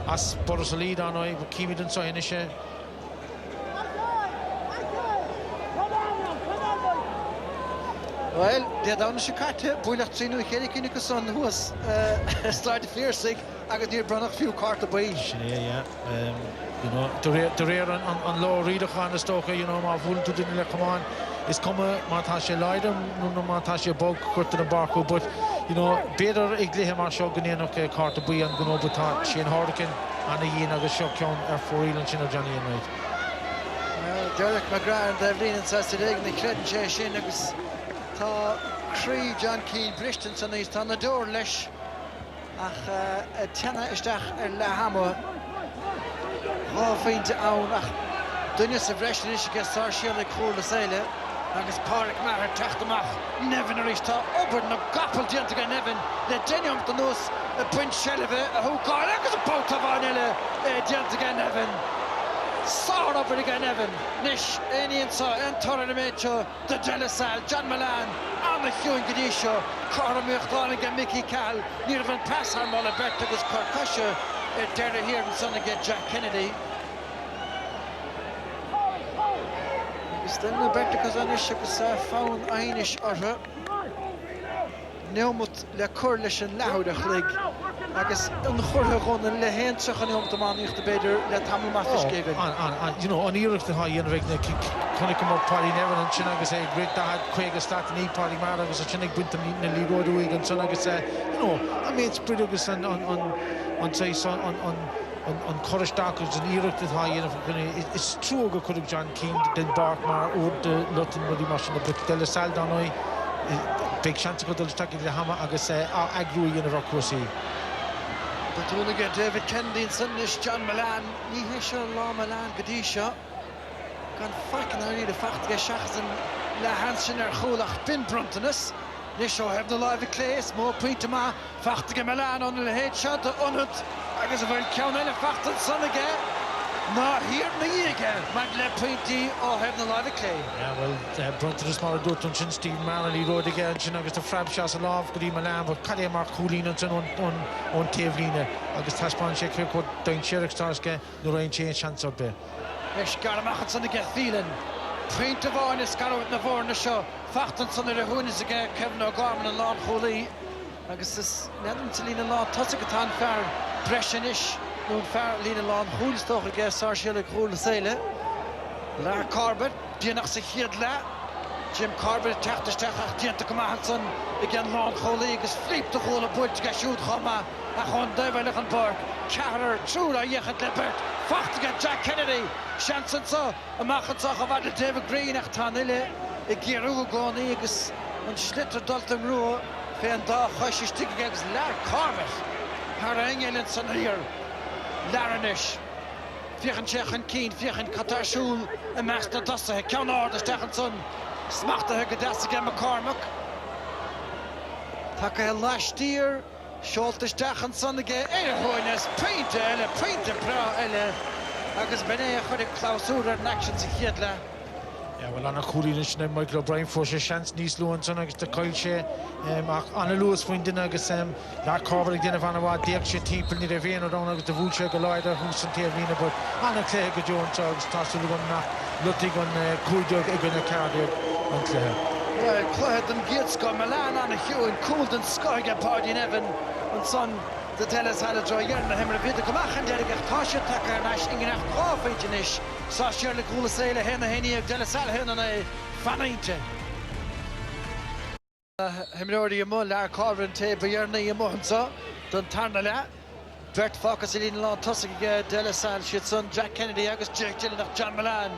as Boris lead on I but Kimi didn't say initial. Well, the down Shikate, Builach Trinu, Helikinicus who was started fiercely. I got near Brunach few carta by. Yeah. You know, the rear on low reader on the stoker, you know, my full to the come on. It's come Matasha Leiden, no Matasha Bog, cut to the Barco, but you know, better Igliham or Shogun okay, carta by and Gunobata, Shane Hurricane, and a yin of the shock on or for real and Chino Johnny and right. Well, Derek McGrath and Devlin and Saturday, and the Credit Shane agus. Tá Cree John Keane Brishton is on the door leis ach tena isteach le hama ráfeinte ann ach duine sa bhreistin is gus Sarsfields le cúr le Salle agus Pádraig Maher teachtamach Nevin arís tá obair na gapal dianta go Nevin le duine the nós a puint selleve a thuáil agus a bóta bhain eile dianta go Nevin. Sár over again Evan, Nish, Ainian saw, and Torre Mecho, the De La Salle, John Milan, and the Hugh Gadisho, Cora Muchtan and Mickey Cal, Nirvan Pass and Mollabert, was Korkasha, Derry here and son get Jack Kennedy. Still no better because I wish found Einish or Neumut le Kurlish and Laudach League. I guess on the Horgon and Le Hens on the man if the better let Hamel Mafish gave it. You know, on Europe, the high end regular Conicum or Party never and Chinagas a great that Quake a start and Party Maragas, a Chinik Buntam in the Leroy Week and Sonagas. You know, I mean, it's pretty good on say on Cornish Dockers and Europe the high end. It's true, go could have John Keane, then Darkmar, or the Luton Buddy Machine, but De La Salle Danoi, big chance to go to the Stack in the Hammer, I guess, Agru in a Rockosi. But when again, David Kennedy and Sundish, John Milan, Nihisha, La Milan, Gadisha, Gan fucking I need a fact to get Shachs and La Hansen or Cholach Bin Bruntonus. Nisho have the live clays, more Pitama, Fachtige Milan on the headshot on it. I guess a very count in a fact and son again. No, here me again. Magle Pinty or have the live clay. Yeah, well, Bruntonus Maradotun, Steve Marley Road again, Chinagas the Frab Shasalov, Gadi Milan, but Kadia Mark Coolin on Tavlina. I guess Taspan Shake Kirkwood, Down Sherrick Starske, no rain change chance up there. Yes, Garamachan to get feeling. Print of on is Garo with Navarre show. Fachten son of the Hunis again, Kevin O'Gorman and Lon Holy. I guess this Nedden to Lina Lon, Tossicatan Fair, Pressionish, Noon Fair, Lina Lon, Hulstoch again, Sarsfields, Thurles Salle. Lar Corbett, Dienach Hiedla. Jim Corbett, Tachtestach, Dienta Kamahanson, again Lon Holy, is flip the whole of Butch to get shoot Homa, Ahon Develichan Park, Carter, Trula, Yechat Leppert, Facht to get Jack Kennedy, Shanson so, a Machansoch of Adel David Green, Achtanille, a Giru Gonigus, and Schlitter Dalton Ruhr, Fenda, Hushish Tiggags, Lar Corbett, Harangel and Son here, Laranish. Vierchen Tjechen Keen, Vierchen Qatar Schul, a Master Dosse, Kanar, the Stechenson, Smachte Hegadassiga McCormick. Taka last year, Scholte Stechenson again, Hoines, Painter, Bra, Agus Bene, Hodik Klausura, and Action Sikiedla. Yeah, well, on a Coolinish and Michael O'Brien for a chance, Nice Lewinson, Agus the Kyle Anna Lewis Windin, Agus Lar Corbett, again of Anawa, the extra people near the vein or down Agus the Vulture, Galoida, who's in Tavlina, but Anna Clay, Jones, Agus Tassullivan, Luttig on Kujo, Egan, Cardiac, and Clay. Well, Clyde and Gitsko, Milan on a Hugh and Cooled and Skyga Party in Evan, and son, the Dallas had a joy, and the Hemmer Vida Kamach and Derek Tasha Tucker, and Ash Ingach, Coffee, Sasha Thurles Sarsfields, Henna Henny, Thurles Sarsfields, and a Fanite. Hemrodi Yamul, Lar Corbett, Bayerna Yamunza, Don Tarnala, Bert Focus in Law Tussig, Thurles Sarsfields, son, Jack Kennedy, August Jack Gillen, John Milan.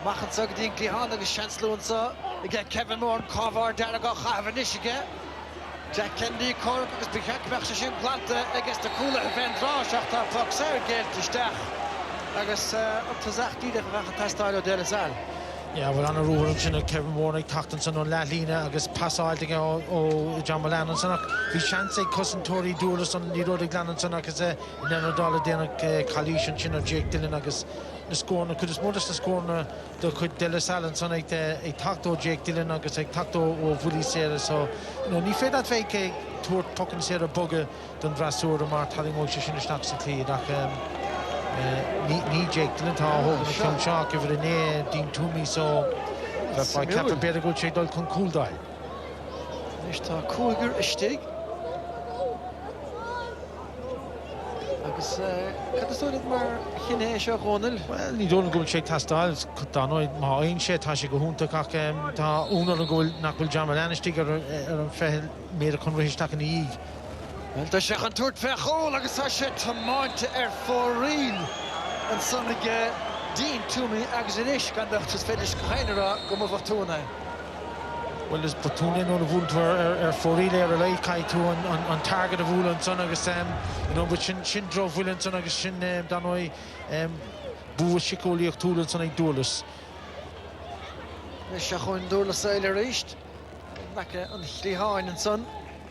Machan Sug Dinkley Han, August Chancellor, and so again Kevin Moore and Carver, Darago Havanish again. Jack Kennedy, Cork, August Bikak, Bachashim, Planta, against the cooler event, Rosh, after Foxer, Gale to Stach. August up to Zach Dida, Vacatastyle, Thurles Sarsfields. Yeah, well, on a road and Kevin Warner, Tachtonson, or Latlina, I guess Passal to go, John Milan, and Sonak, Vichanse, Cousin Tori, Doulas, and Lido de Glan, and Sonak, as a Nenodala, Denak, Kalish, and Chin, Jake Dillon, I guess the score, could as much as the score, the could Thurles Sarsfields, and Sonak, a Tacto, Jake Dillon, I guess a Tacto, or Willie Sarah, so, you know, Nifed that fake, Tour Puckin Sarah Bugger, than Drasur, or Mart, Halling Motion, Shinishnaxi, Ni Jake Dillon, Hogan, Kim Shaw, give it a name, Dean Toomey, so that's why Captain Better go check out Cool Die. Nishta Kuiger Ishtig. Agus Cadasod Mar Hine Shagonel. Well, you don't go check Tastal, Kutano, Main Shed, Tashigo Hunta Kakem, Ta Uno go Nakul Jamalan sticker or Fell made a conversation in the Eag. Well, the second tour Fechol, Agus Hashet to Mount for real. And son again, Dean Toomey, Axinish, can just finish Kainera, come over to now. Well, there's Batunin on the wood where for real there, like Kaito on target of Wool and Son Agus, you know, but Shin drove Will and Son Agus Shin Danoi, Boo Shikoli of Tool and Son Doulas. Shachon Thurles Sarsfields reached. Naka on Hlihain and Son.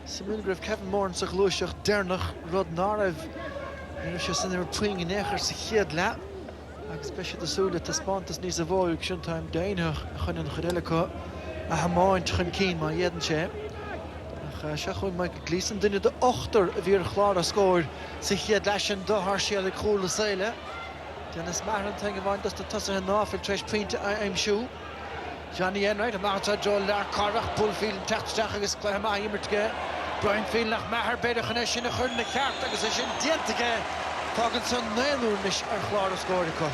Simulgrave Kevin Moore and Sachlushach Dernach Rod Narev. You know, she's in there playing in Echer Sichiedla. Especially the Sula to Spontas Nisavoy, Shuntime Dainer, Hunan Hedelico, a Hamoin Trinkin, my Yedenche. Shachun Michael Gleeson dinne de ochter weer glare scored sich hier lashen do harshele cool Salle. Dennis Maran thing about just the tussle and off and trash print I'm sure. Johnny Enright Marta Joel Carrach Bullfield Tatstach is Clama Immertge. Brian Field nach Maher beide connection a churn the cart agus is in dientige. Fagenson Nailurnish glare scored ko.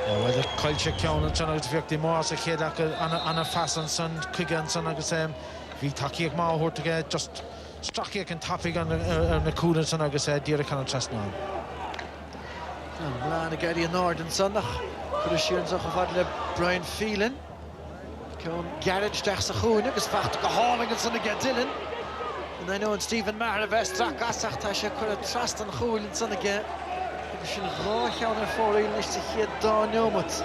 Well, the culture count and son of the Mars a kid on a fasten son, Quigan son agus vi taki ma hort to get just struck and topic on the cool son agus dear kind of trust now. Mlan Gary Norden Sundag. Crucian zag of Brian Phelan. Come garage dag se groen, agus vacht gehaling en sonne get Dylan. And I know and Stephen Maher Westrak asacht as je could trust and groen en sonne get. Sin roch aan voor is zich hier daar noemt.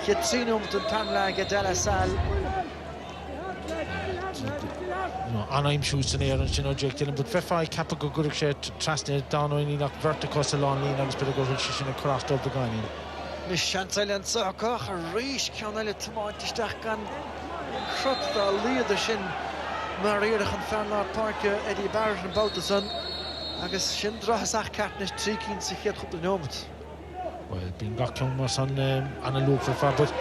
Je zien om te tanlagen de Salle. No, I'm shooting here and you know Jake Dillon, but Fefai Kappa go good shit trust it down in the vertical salon line and spit go which in crossed up the gun. The chancel and soccer reach can a little more kan crut the leader shin Maria gaan Fernlard Park Eddie Barrett en Bouterson. Agus sin drachach cartnis 3 sich het goed genoemd. Well, being got come on a look for but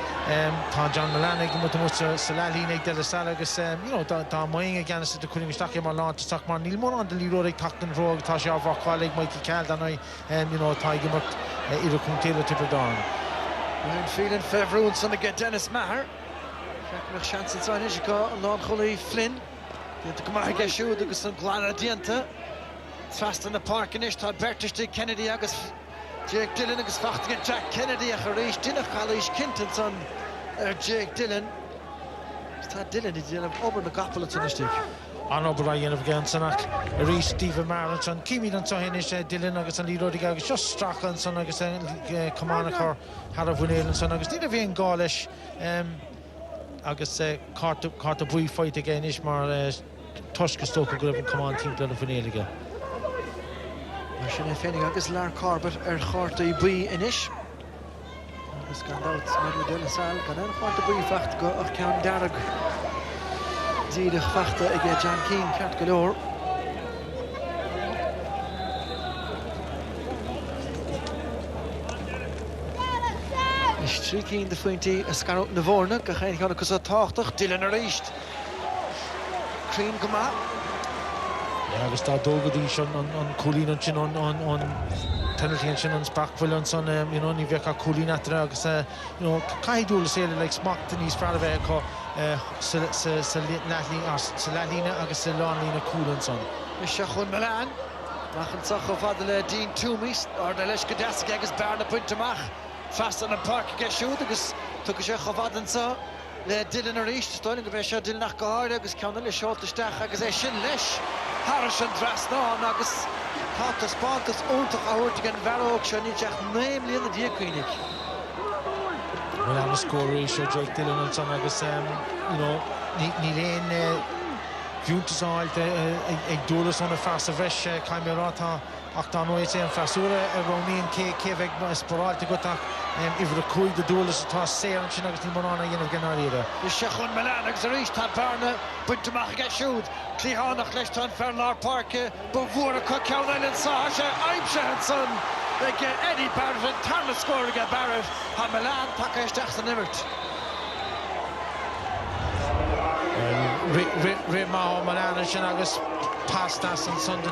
tá John Malanig with the Salle nig de Salle agus you know da moing against the couldn't stack him on to stack man Neil Moore on the Leroy Tacton Road tá sé our colleague Mikey Cald and you know Tiger but either come tailor to down. And feeling Fevroon son get Dennis Maher. Check nog chances zijn is go on Gully Flynn. Dit kom maar get shoot agus son glana diente. Fast in the park and ishta Bertish to Kennedy agus Jake Dillon agus facht get Jack Kennedy a reach dinner college Kintonson Jake Dillon. Stad Dillon is in over the couple of the stick. Anno Brian of Gansanak, Reece Stephen Marlinson, Kimi don Sohinish Dillon agus an Leroy agus just struck on son agus Comanachor had a winner and son agus did a vein Gaulish agus caught a brief fight again Ishmar Tushka Stoke good up come on team to the finale. Sin féinnig agus Lar Corbett chorta buí inis. Agus gan dat mar de Salle gan chorta buí facht go ach cean darag. Díide fachta ag John Keane ceart go leor. Is 3 Keane de Fuinty a scarot na bhórna go chéin gan cos a táchtach Dylan a ríist. Crean go ma. Agus tá dógadí sin an cúlín sin on penalty sin an Spackville an son you know ní bheith cúlín atra agus you know caiidúil séile le smacht níos frá bheith có sa lálína agus sa lánlína cúlan son. Is se chun Milan. Machan sacho fada le Dean Toomies or de leis godeasca agus bearna puinteach. Fast an park get shoot agus tucha sé chofadan sa. Le Dylan a ríist stoilin go bheith se Dylan nach goáir agus ceanna le seoltaisteach agus é sin leis Harris an drasná agus táta spántas úntach a thuirt gan bheróg se ní teach 9 líonna díocuoinig. Well, I'm a scorer, so Jake Dillon and son agus you know ní léon fiúntasáil ag dúlas on a fast a bheis caiimrátá ach tá nóid an fasúra a Roníon céhheith sporálta gotach ifir a cúig de dúlas atá séan sin agus ní marrána dhéanamh ganaríide. Is se chun Milan agus a ríist tá bearna puinteach ag siúd clíhánach leis tá Fernlard Park ba bhuair chu ceann an sa sé aimse an son ag Eddie Barrett an tarna scóir ag Barrett tá Milan take isteach san imirt. Ré má Milan sin agus pastas an son de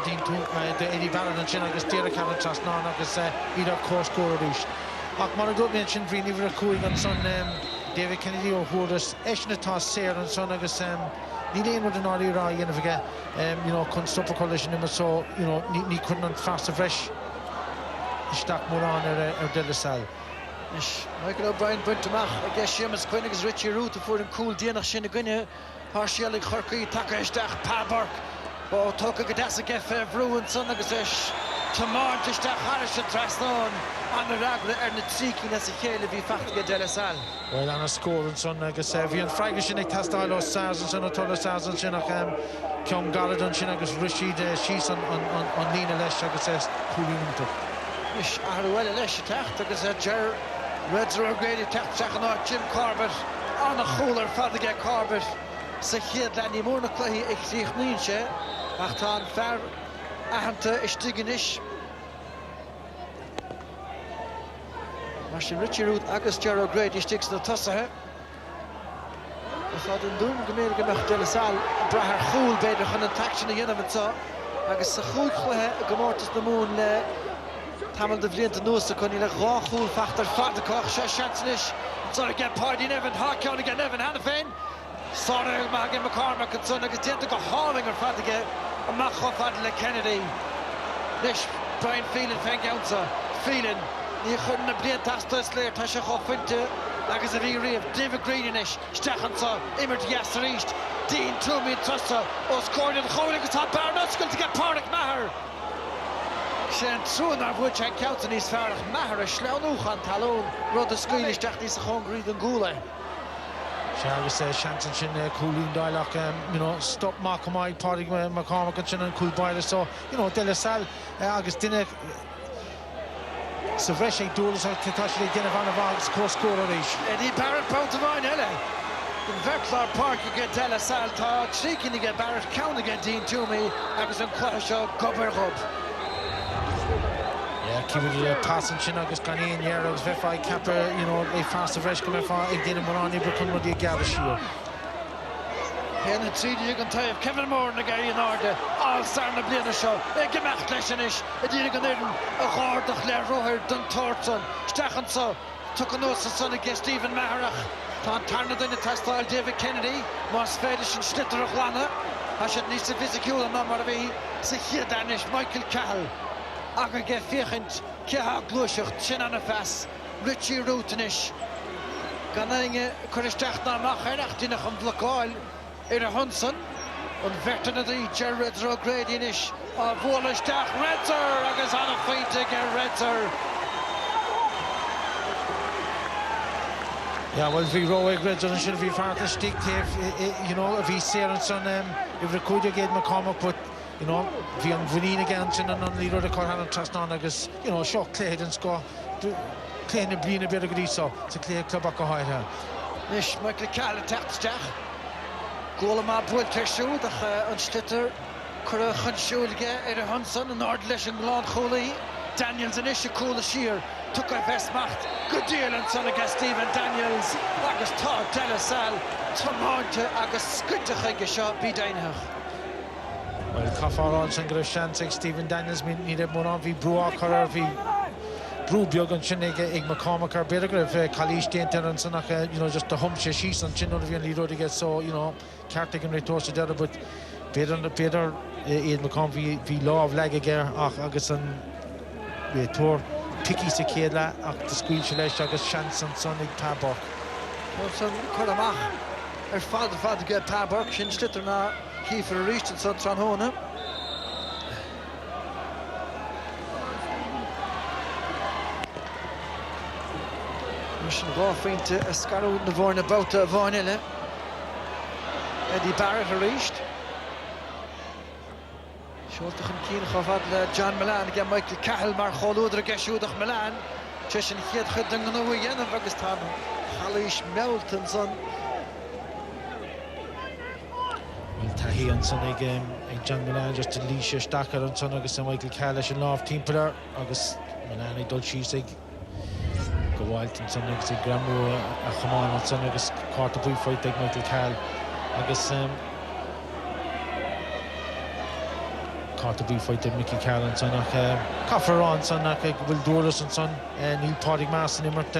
Eddie Barrett an sin agus tíra ceann trasná agus iad a cóscóir ríist. Ach mar a go mé sin bhí níomhar a cúig an son David Kennedy ó thuras eisnatá séir an son agus ní léon an áí rá dhéanamh aige you know chun stoppa coalition immer so you know ní chun an fast a bhreis isteach mórrán ar de Salle. Is Michael O'Brien puinteach a ggé siamas cuine agus Richie Root a fuair an cúil déanach sin na gcuine páisialig chorcaí take isteach Pabark ó tóca go deasa ge Fevroon son agus is Tamáint isteach Harris an trasnán an na ragra na trící na sa chéile bhí fachtaige de Salle. Well, an a score and son agus bhí an freigar sin ag tastáil ó Sarsfields sin ó Thurles Sarsfields sin ach ceann galad an sin agus Rashid síos an lína leis agus cúlínta. Is arhuile leis techt agus Ger Reds are O'Grady techt seach an Jim Corbett an a chólar fadaige Corbett sa chéad lení mór na cluiche ag tríochnaíonse ach tá fear ahananta istiganis. Mar sin Richie Root agus Gerard Grady sticks na tosathe. Fád an dún go méad go meach de Salle brathar chúl beidir chun an taicsin na dhéanamh atá agus sa chúl chluithe go mórtas na mún le tamil de bblianta nuasa chun í le rá chúl fachtar fadacach sé seansanis sort of get Pardy Nevin, Harkown again, Nevin Hannafin. Sort of Magan McCormack and son agus Tienta go hauling or Fatige, a Macho Fadle Kennedy. Nish Brian Phelan Fengounsa, Phelan, you couldn't have been Tastas Lair, Tasha Hoffinte, agus a Viri of David Greenish, Stachansa, Immert Yasserist, Dean Toomey Tussa, Oscorn and Holing is on Barnutskul to get Pardic Maher. Shen Soon of which I count in his Farah Maher, a Schlaunuchan Talon, Rod the Squealish Tachtis Hungry than Gula. Shall say Shanton Chin cooling dialogue, stop Markamai, Pardic McCormack and cool boiler. So, De La Salle, August Dinner. So fresh Thurles Sarsfields dinner van Avog's course score Eddie Barrett pound to mine, hele. In Vertlar Park you get De La Salle ta, Cheeky you get Barrett count again Dean Toomey, agus an Clash cover up. Yeah, Kiwi passing chin agus Ghanaian year agus Vefi Capper, they fast the fresh coming for again and Morani become with the gather shield. Hen het zie je kan tijf Kevin Moore na gay in orde all star na blinde show ik gemacht lesenisch het die kan doen een goordig le roher dan Thorson stachen zo tokonos son against Stephen Maharach van tarnet in de testal David Kennedy was veilig in slitterig landen als het niet zo fysiek dan maar wie zich hier dan is Michael Cahill akker get vierend Keha Glusher chin aan de vast Richie Rootenish Ghanaian Kuristach na machen echt nog een blokaal Ida Hunson on Verton of the Gerard O'Grady-ish of Wallachdach Redzer agus on a fight to get Redzer. Yeah, well, if we row Redzer and should be far to stick if he's saying son if we could get McCormack but if he on Vinine again and on the other car and trust on agus shock Clayton and score Clayton and Blina better good so to Clay club back high here. Nish Michael Cahill attacks Goal ma bwyl tersio, dach yn slitter Cwrwch yn siwlge Ida Hunson yn ord leis yn glad chwli Daniels yn eisiau cool y sir Took o'r festmacht Good deal yn son against Stephen Daniels Agus ta De La Salle Tomante agus sgwydach ag isio byd einhach Well, Caffar on sy'n gyda siansig Stephen Daniels ni ddim mwyn on fi brwach ar fi Brwbiog yn sy'n ag McCormack ar byr agor Calish Dainter yn sy'n ach just the hump she's on chin on fi yn liro to get so Cartig yn retor sy'n dara but byr Ian McCormack fi law of leg again agus yn tor picky sy'n ceidla ach the squeal sy'n leis agus sians yn son ag Taborg Sy'n cwrwch fad gyda Taborg sy'n slitter na Kiefer Reist yn son tran hwnna Mission Goffeinte Escarro na Vorna Bouta Vanille Eddie Barrett reached Shortach yn cyn chofad le John Milan again Michael Cahill mar cholwydr gesiwdach Milan Chesyn chiad chydang yn y wygen yn fagus tan Chalish Meltonson Well, Tahi and son ag John Milan just to Leisha Stacker and son agus Michael Cahill and Love team player agus Milan ag dul she's go wild and son agus Gramu a Chaman and son agus quarter boy fight ag Michael Cahill agus quarter boy fight ag Mickey Cahill and son ag Caffar on son ag Will Thurles and son Neil Pardic Mass and immert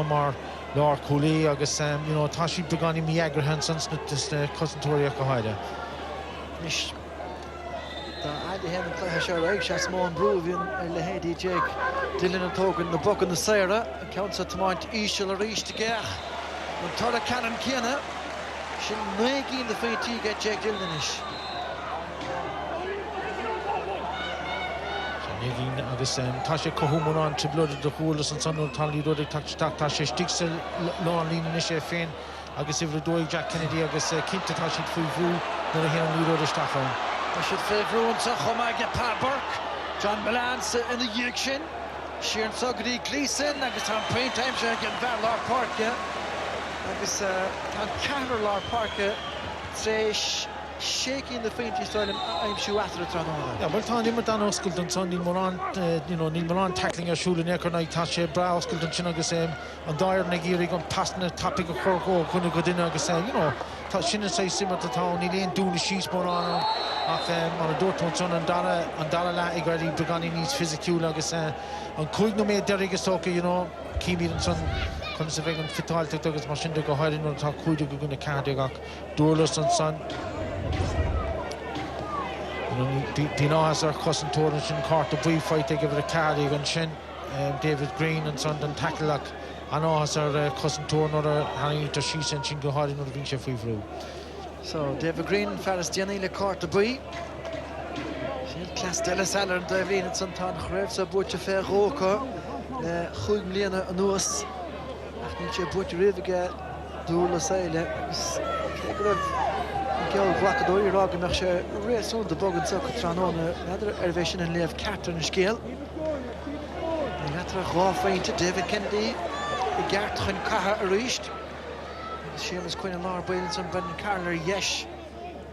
mar Lord Cooley agus Tashi Begani Miagra Hansons just cousin Tori Akahaida. Nish Da Adi hen yn clach eisiau eich sias mo'n brwfion le hedi Jake Dylan yn togen na bog yn y seira Count sa tymaint eisiau ar eist y gech Yn tor y canon ciana Sy'n negi yn y ffeiti get Jake Dylan ish Negin agus Tasha Kohumon on to blood the Thurles and son of Tali Roddick Tasha sticks a long lean in the fin agus if the doig Jack Kennedy agus Kinta Tashi full through then here on Roddick Stafford. I should favor on Sachoma get Pat Burke John Milan in the Yukshin Sheeran Sogri Gleason agus on paint time should get Verlar Park agus on Carrolar Park Tresh shaking the fainty style I'm sure after the run. Yeah, well, Tony Madonna Skulton son Neil Moran, Neil Moran tackling a shoulder neck or night Tasha Bra Skulton Chinagasem and Dyer Nagiri gon passing a topic of Corko couldn't go in Agasem, Tashin say simmer to town, he ain't doing the sheets more on a Dortmund son and Dara La Igari Brigani needs physical Agasem and could no made Derek Soka, Kimi and son comes to vegan Fital to Douglas machine to go hiding on top could go in the Cardiac Dorlus and son. Dino has their cousin Torrance in court the brief fight they give it a card against Shin David Green and Sundan Tackleck I know has their cousin Torrance or Harry to she sent Shin go hard in the Vinci free through. So David Green and Ferris Diani le court the brief. Class Thurles Salle and David and Santan Khrev so butcher fair roker goed Lena Noos. Ach niet butcher Riviga Thurles Salle. Gel Blackador Iraq and Marche race on the Bogan so Tranona another elevation and leave Carton scale. Another half to David Kennedy. The Gart and Kaha reached. Seamus Queen and Laura Bailey and Ben Carler Yesh.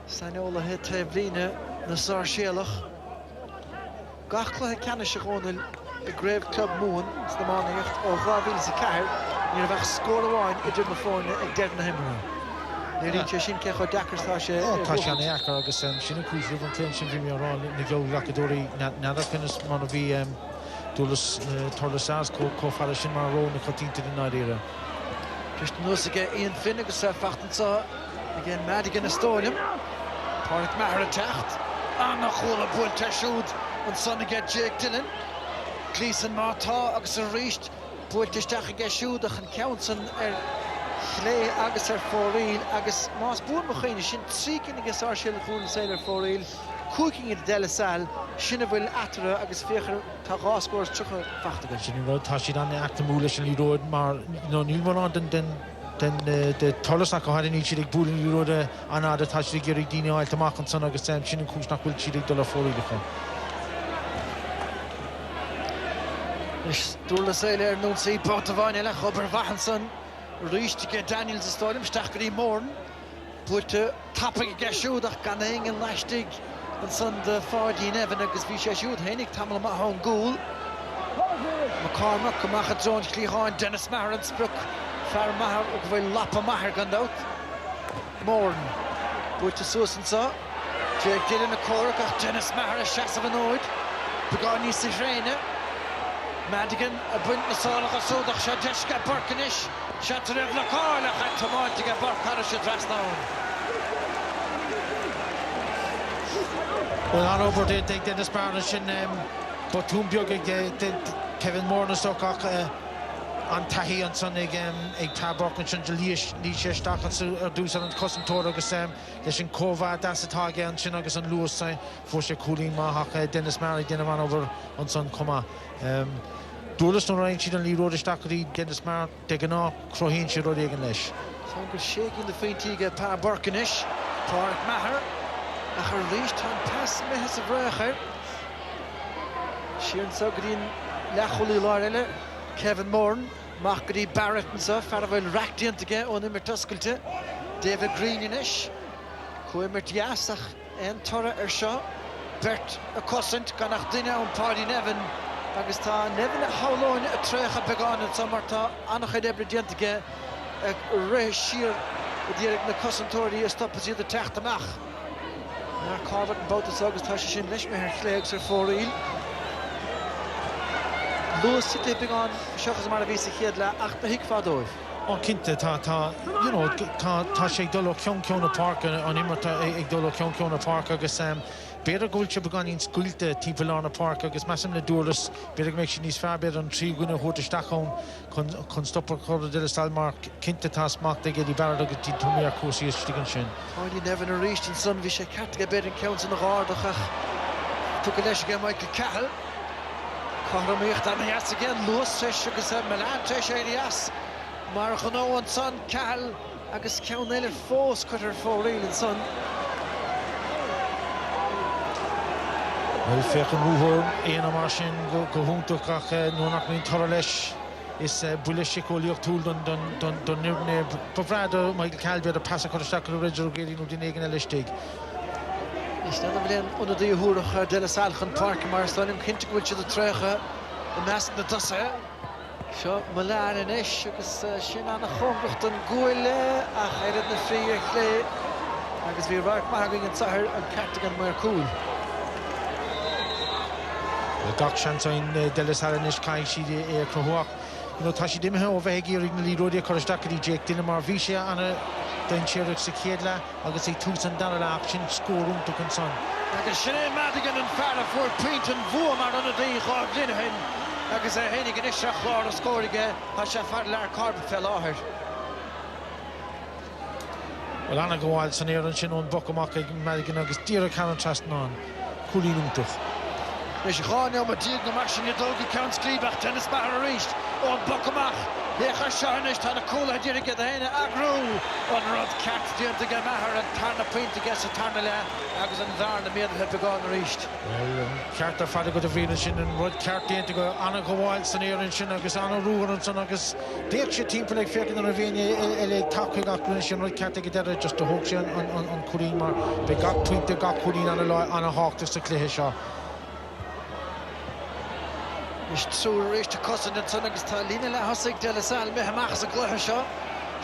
Sanola hit Vlina the Sarsfields. Gachla Canish on a grave club moon. It's the morning or Gavin Zakar. You have a score of wine, it didn't phone a dead in him. Shin Kecho Dakar Tasha. Tasha Yakar Agasem, Shinaku from Clinton Vimio on Nigo Lakadori, Nadakinis Monovi, Thurles Sarsfields, Co-Fallation Maro, Nicotin to the Nadira. Just knows to get Ian Finnegan, Fachten saw again, Madigan Estonium. Park Mahar attacked. And a whole of Bull Tashud and son get Jake Dillon. Gleason Marta, Agasar reached. Bull Tishtach get Shudach and Council. Clay agus for real agus mas boon machine shin seeking against our shell full sailor for real cooking it Thurles Salle shinavil atra agus fecher ta scores chucha fachtigan shin road tashi dan act mulish and road mar Neil Moran den the Thurles Sarsfields had any chilik bull in road another tashi geri dini al tamak and son agus sam shin kushnak will chilik dollar for real Thurles Salle no see Portavani la Robert Vahanson reached to get Daniels to start him, Stachri Morn, but tapping a shoot that can hang and lashtig, and son the 14 Evan agus Visha shoot, Hennig Tamil Mahon Gould, McCormack, Kamacha Jones, Clehoin, Dennis Maher and Sprook, Far Maher, Ugwil Lapa Maher gone out, Morn, but to Susan saw, Jake Dillon a Cork, Dennis Maher, a Shas of Annoyed, Pagani Sirena, Madigan, a Bunt Masala, Sodach, Shadeshka, Burkinish. Shattered the car, like a tomato to get Burkinish address down. Well, I over they take the Spanish and but Tumbjog Kevin Moore and Sokak on Tahi on Sunday again, a Tabok and Chanjalish, Nisha Stock and do some cousin Torgasam, Yashin Kova, that's the target and Chinagas and Lewis, Fosha Cooling Mahaka, Dennis Mary, Dinaman over on Sun Coma. Thurles no range in the road Stackery, Dennis Mart, Degana, Crohin, Shiro English. So good shaking the Faintiga Pa Burkinish, Park Maher, a her reached on pass Mehas of Recher. Sheeran Sogrin, Lachuli Lorella, Kevin Morn, Markety Barrett and so, Faravel racked in to get on him at Tusculta, David Greenish, Coimert Yasach, and Torah Ershaw, Bert a Cosent, Ganachdina, and Party Nevin. Agus tá Nevin Howlone a trecha began at Samarta, Anachid Ebridiantige, a Reshir, the Eric the Cossentori, a stop as the Tachtamach. Now Carver and Botus August Hashishin Lishmer Flags are for real. Lewis City began, Shachas Maravisi Hiedla, Achta Hikfadov. On Kinte ta sé dolo Kyong Park on Immerta ag dolo Kyong Park agus Better Gulcha began in Skulte Tipilana Park agus Massam na Thurles better make sure he's far better on 3 gune hote Stachon kon stopper Corda de Salmark Kinte tas mark they get the barrel get to me course is sticken shin. Only never reached in Sun Visha Cat get better counts in the Hardach. Took a lesh again Michael Cahill. Kahramecht and yes again Lewis Seshugas Milan Tesh Elias. Marchano and Son Cahill agus Cownell Force cutter for real and Son. Well, Fechen Ruhor, Ian Marshin, go home to Kach, no not mean Thurles. is buile sicóíocht túl don nirne bofrado Michael Calvert a passa chuisteach go Roger O'Grady nó din éigen eilestig. Is net bblion onder die hoerige de la Salle gaan park maar staan im kintegoedje de terug de meest de tasse. Zo Milan en is agus sin aan de grond een goeile ach het na vrije klee. Agus weer werk maging en sahar en Cartigan maar cool. De gachchans in de la Salle is kai si de crohoak. No tashi dim ho over hegi ring li rodia chuisteach di Jake Dinamar Visha ana den Cherrick Sakidla agus é túsan dan action scoreún to concern. Agus Sinead Madigan and Farah for Point and Vuamar on the day Chog Linhen. Agus Hennig and Isha Chlor scoring Hasha Fadlar Carpet fell over. Well Anna go wild san and sin on Bokamak Madigan agus Dira Canon Trastnon. Coolin toch. Is gaan nou met die machine je dood die kans Kleebach tennis bar reached on Bokamak. Hier gaan is aan de cool had je get heen agro on Rod Cat die te gaan maar en turn point to get Tarnala agus en daar de middel het begon reached. Well Carter fader go de Venus in Rod Cat die te go Anna go wild san and sin agus Anna Ruger and son agus Deitje team for like faking on Ravenia ele talking acquisition Rod Cat get there just to hook on Coolin maar they got point they got Coolin on a hawk just to clear his shot. Is true reached to Cousin and son agus Talina la hasig de la Salle me hamach a gloha shot.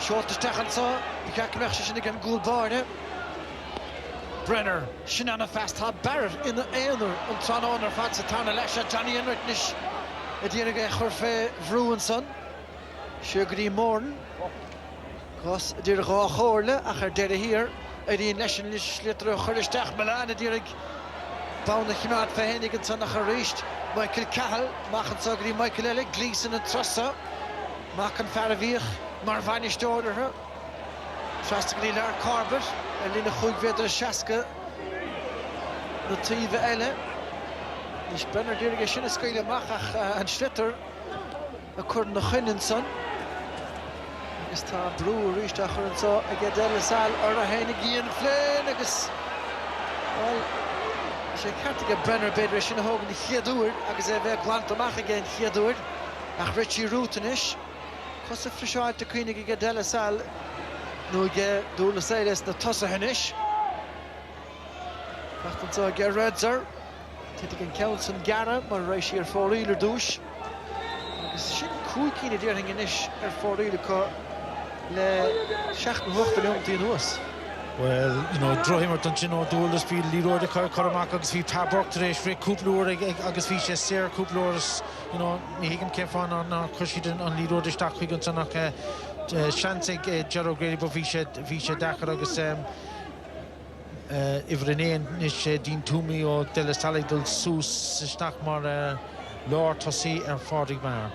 Short to Stachan saw the Kakmach again goal barne. Brenner Shinana fast had Barrett in the air on Tron on Fatsa Tarna Lesha Johnny Enrichnish Edirige Chorfe Vruenson Sugary Morn Cos Dirga Horle Acher Dere here Edin Nationalish Litter Choristach Milan Dirig Bound the Himat Fahendig and Son reached Michael Cahill, Machen Sogri Michael Ellick, Gleason and Trussa, Machen Faravir, Marvanish Dorder, Trastigli Lar Corbett, Elina Hugveder Shaska, Nativa Elle, Nish Brenner Dirigation, Skyle Machach and Schlitter, according to Hunnenson. Is ta Brew reached Acher and so again de la Salle or a Hennigian Flynn, agus. Well, She can't get Brenner better. She knows the Chiadour. Agus eve Glantamach again Chiadour. Ach Richie Routenish. Cos a frishaid to Queenie get de la Salle. No get do la Salle is the Tussa Henish. After so get Redzer. Taking counts and Gara. Maar race here for Ealer douche. Agus she cool Queenie dealing inish for Ealer car. Le Schachten hoch the young team was. Well, you know, draw him out on Gino Dole the speed Leroy the Caramak agus fi Tabrock today Rick Couplor agus fi Sarah Couplors, you know, he can keep on Cushidon on Leroy the Stock Higgins on Shansig Gerald O'Grady but Visha Dakar agus Ivrenean Nish Dean Toomey or De La Salle del Sus Stockmar Lord Tossi and Fordig Mar.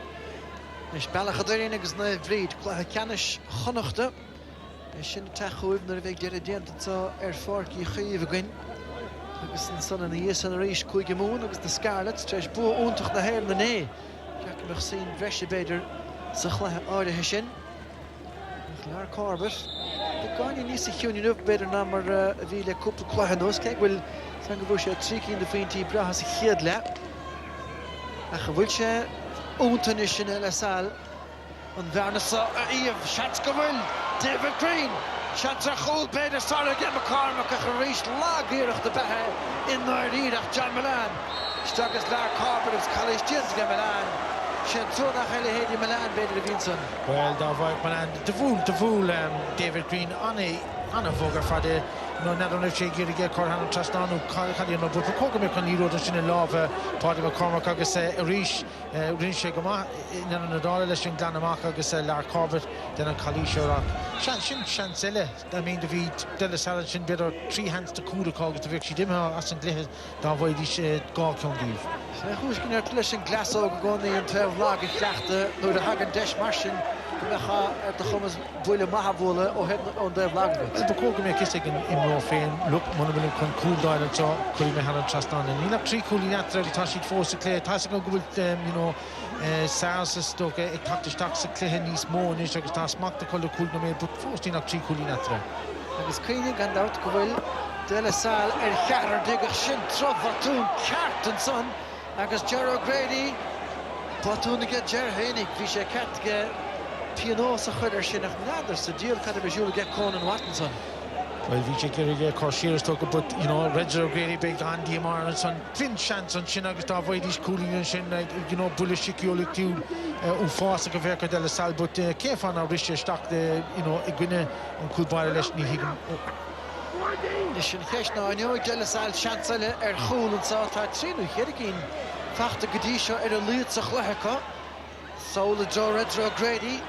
Nish Bella Gaderin agus na Vleed Canish Honnochte. Sin tachuib na bheith dead dent so forky chuive gin. Agus an son an yes an reis kuige moon agus the Scarlets tresh bo ontach na her na nee. Jak me seen bresche beder sa chlahe aarde hishin. Lar Corbett. The gani nisi huni up better number vile couple chlahe nos kijk wil sangebusha triki in the feinti brahas hiedle. Ach wilche ontenish in la Salle. On Vernessa Eve Schatzgewil David Green Schatzer Gold Peter Sarah again McCormack a reached lag here of the Behe in Nordirach John Milan Stuckers Lar Carpet of College Jins Milan Shantzona Heli Milan Peter Vinson. Well, Davak Milan the fool David Green on a Voger for the no not only she get Corhan Trastano Cali no but Cocoa can you road in love part of McCormack agus Rish Rinshegama in an dollar lesson Glanamaka agus Lar Corbett then a Kalisha rock Chancelle I mean the feet De La Salle shin better 3 hands to cool the cog to Vichy Dimha as and Gleh Davoy this Gog can give. Who's going to listen glass going in 12 lag klachte no the Hagen Dash machine we gaan de Gommes boile Mahavole o het on de lag. The Cocoa me kissing in Morphine look monopoly con cool down and so could me have Trastan and Nina 3 cool natural Tashi force clear Tassico good you know Sars stoke a tactisch tax clear nis mo nish agus tas smack the color cool no me but forced in up 3 cool natural. Agus Queenie gan out gewil De La Salle Charter digger shin trof wat toen Carton son agus Gerald O'Grady Batúna get Ger Hénig, bhí sé catge piano sa chuidir sin nach nádar sa díal cad a bheisiúla get Conan Wattenson. Well, vi check here Corshires took but you know Roger Grady big Andy Marlinson fin chance on Shin agus da void is cooling and Shin you know bullish Chikioli to u fast go verka della Salle but Kefan a riche stock the you know igwine on cool violation higam Nishin Keshna I know della Salle chancelle cool and sa ta trinu hergin fachte gedisha a lead sa chlecha Salle Joe Roger Grady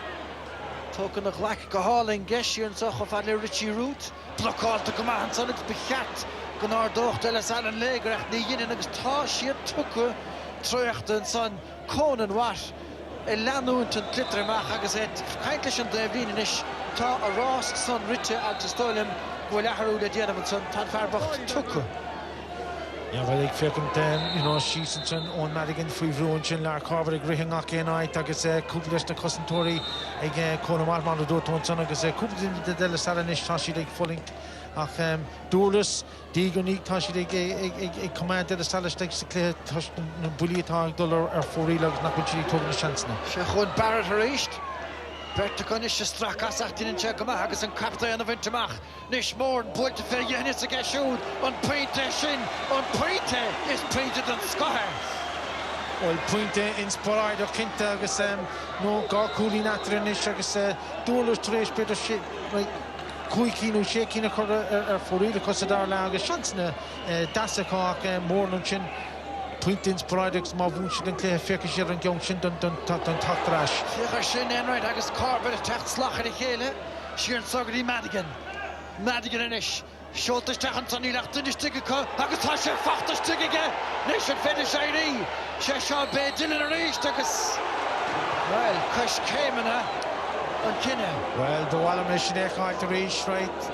talking of lack go hauling Geshier and so of Richie Root blockade to command son it's bechat Gunnar doch della Salle and Legrach the yin and tá she took trecht and son Conan Watt Elanúntan clittermach agus het kindlich an de vinish tá a Ross son Ritte at Stolem Gwelaharú de Dianam son tan farbacht tuku. Yeah, well, ik vind you know, she's on Madigan free ruin chin lar carver grihin again night agus couple de custory again Conan Marman do ton son agus couple de della Salanish tashi de falling ach Thurles Digonic tashi de command de Salastix clear touch no bully tag dollar for real not which he took the chance now. She gon Barrett reached Bertaconish strakas achtin in Chekama agus an captain of Intamach Nish Morn put to fair units against shoot on Pointe Shin on Pointe is painted on Sky. Well, Pointe inspired of Kinta agus no Garculi Natrinish agus Thurles Trace Peter shit like Kuikino shaking a corner for real Cosadar agus chancena Dasakak Mornunchin Pointins products Mavunch and Claire Fikishir and Junction dun Tatrash. Shin Enright agus Corbett attacked Slach in the Hele. Sheeran Sogri Madigan. Madigan and Ish. Schultes Tachanson Ilachten is Tigaka. Agus Tasha Fachtas Tigga. Nation finish ID. Shesha Bay Dylan Arish Takas. Well, Kush Kamana and Kinna. Well, the Wallamish Nekite to reach right.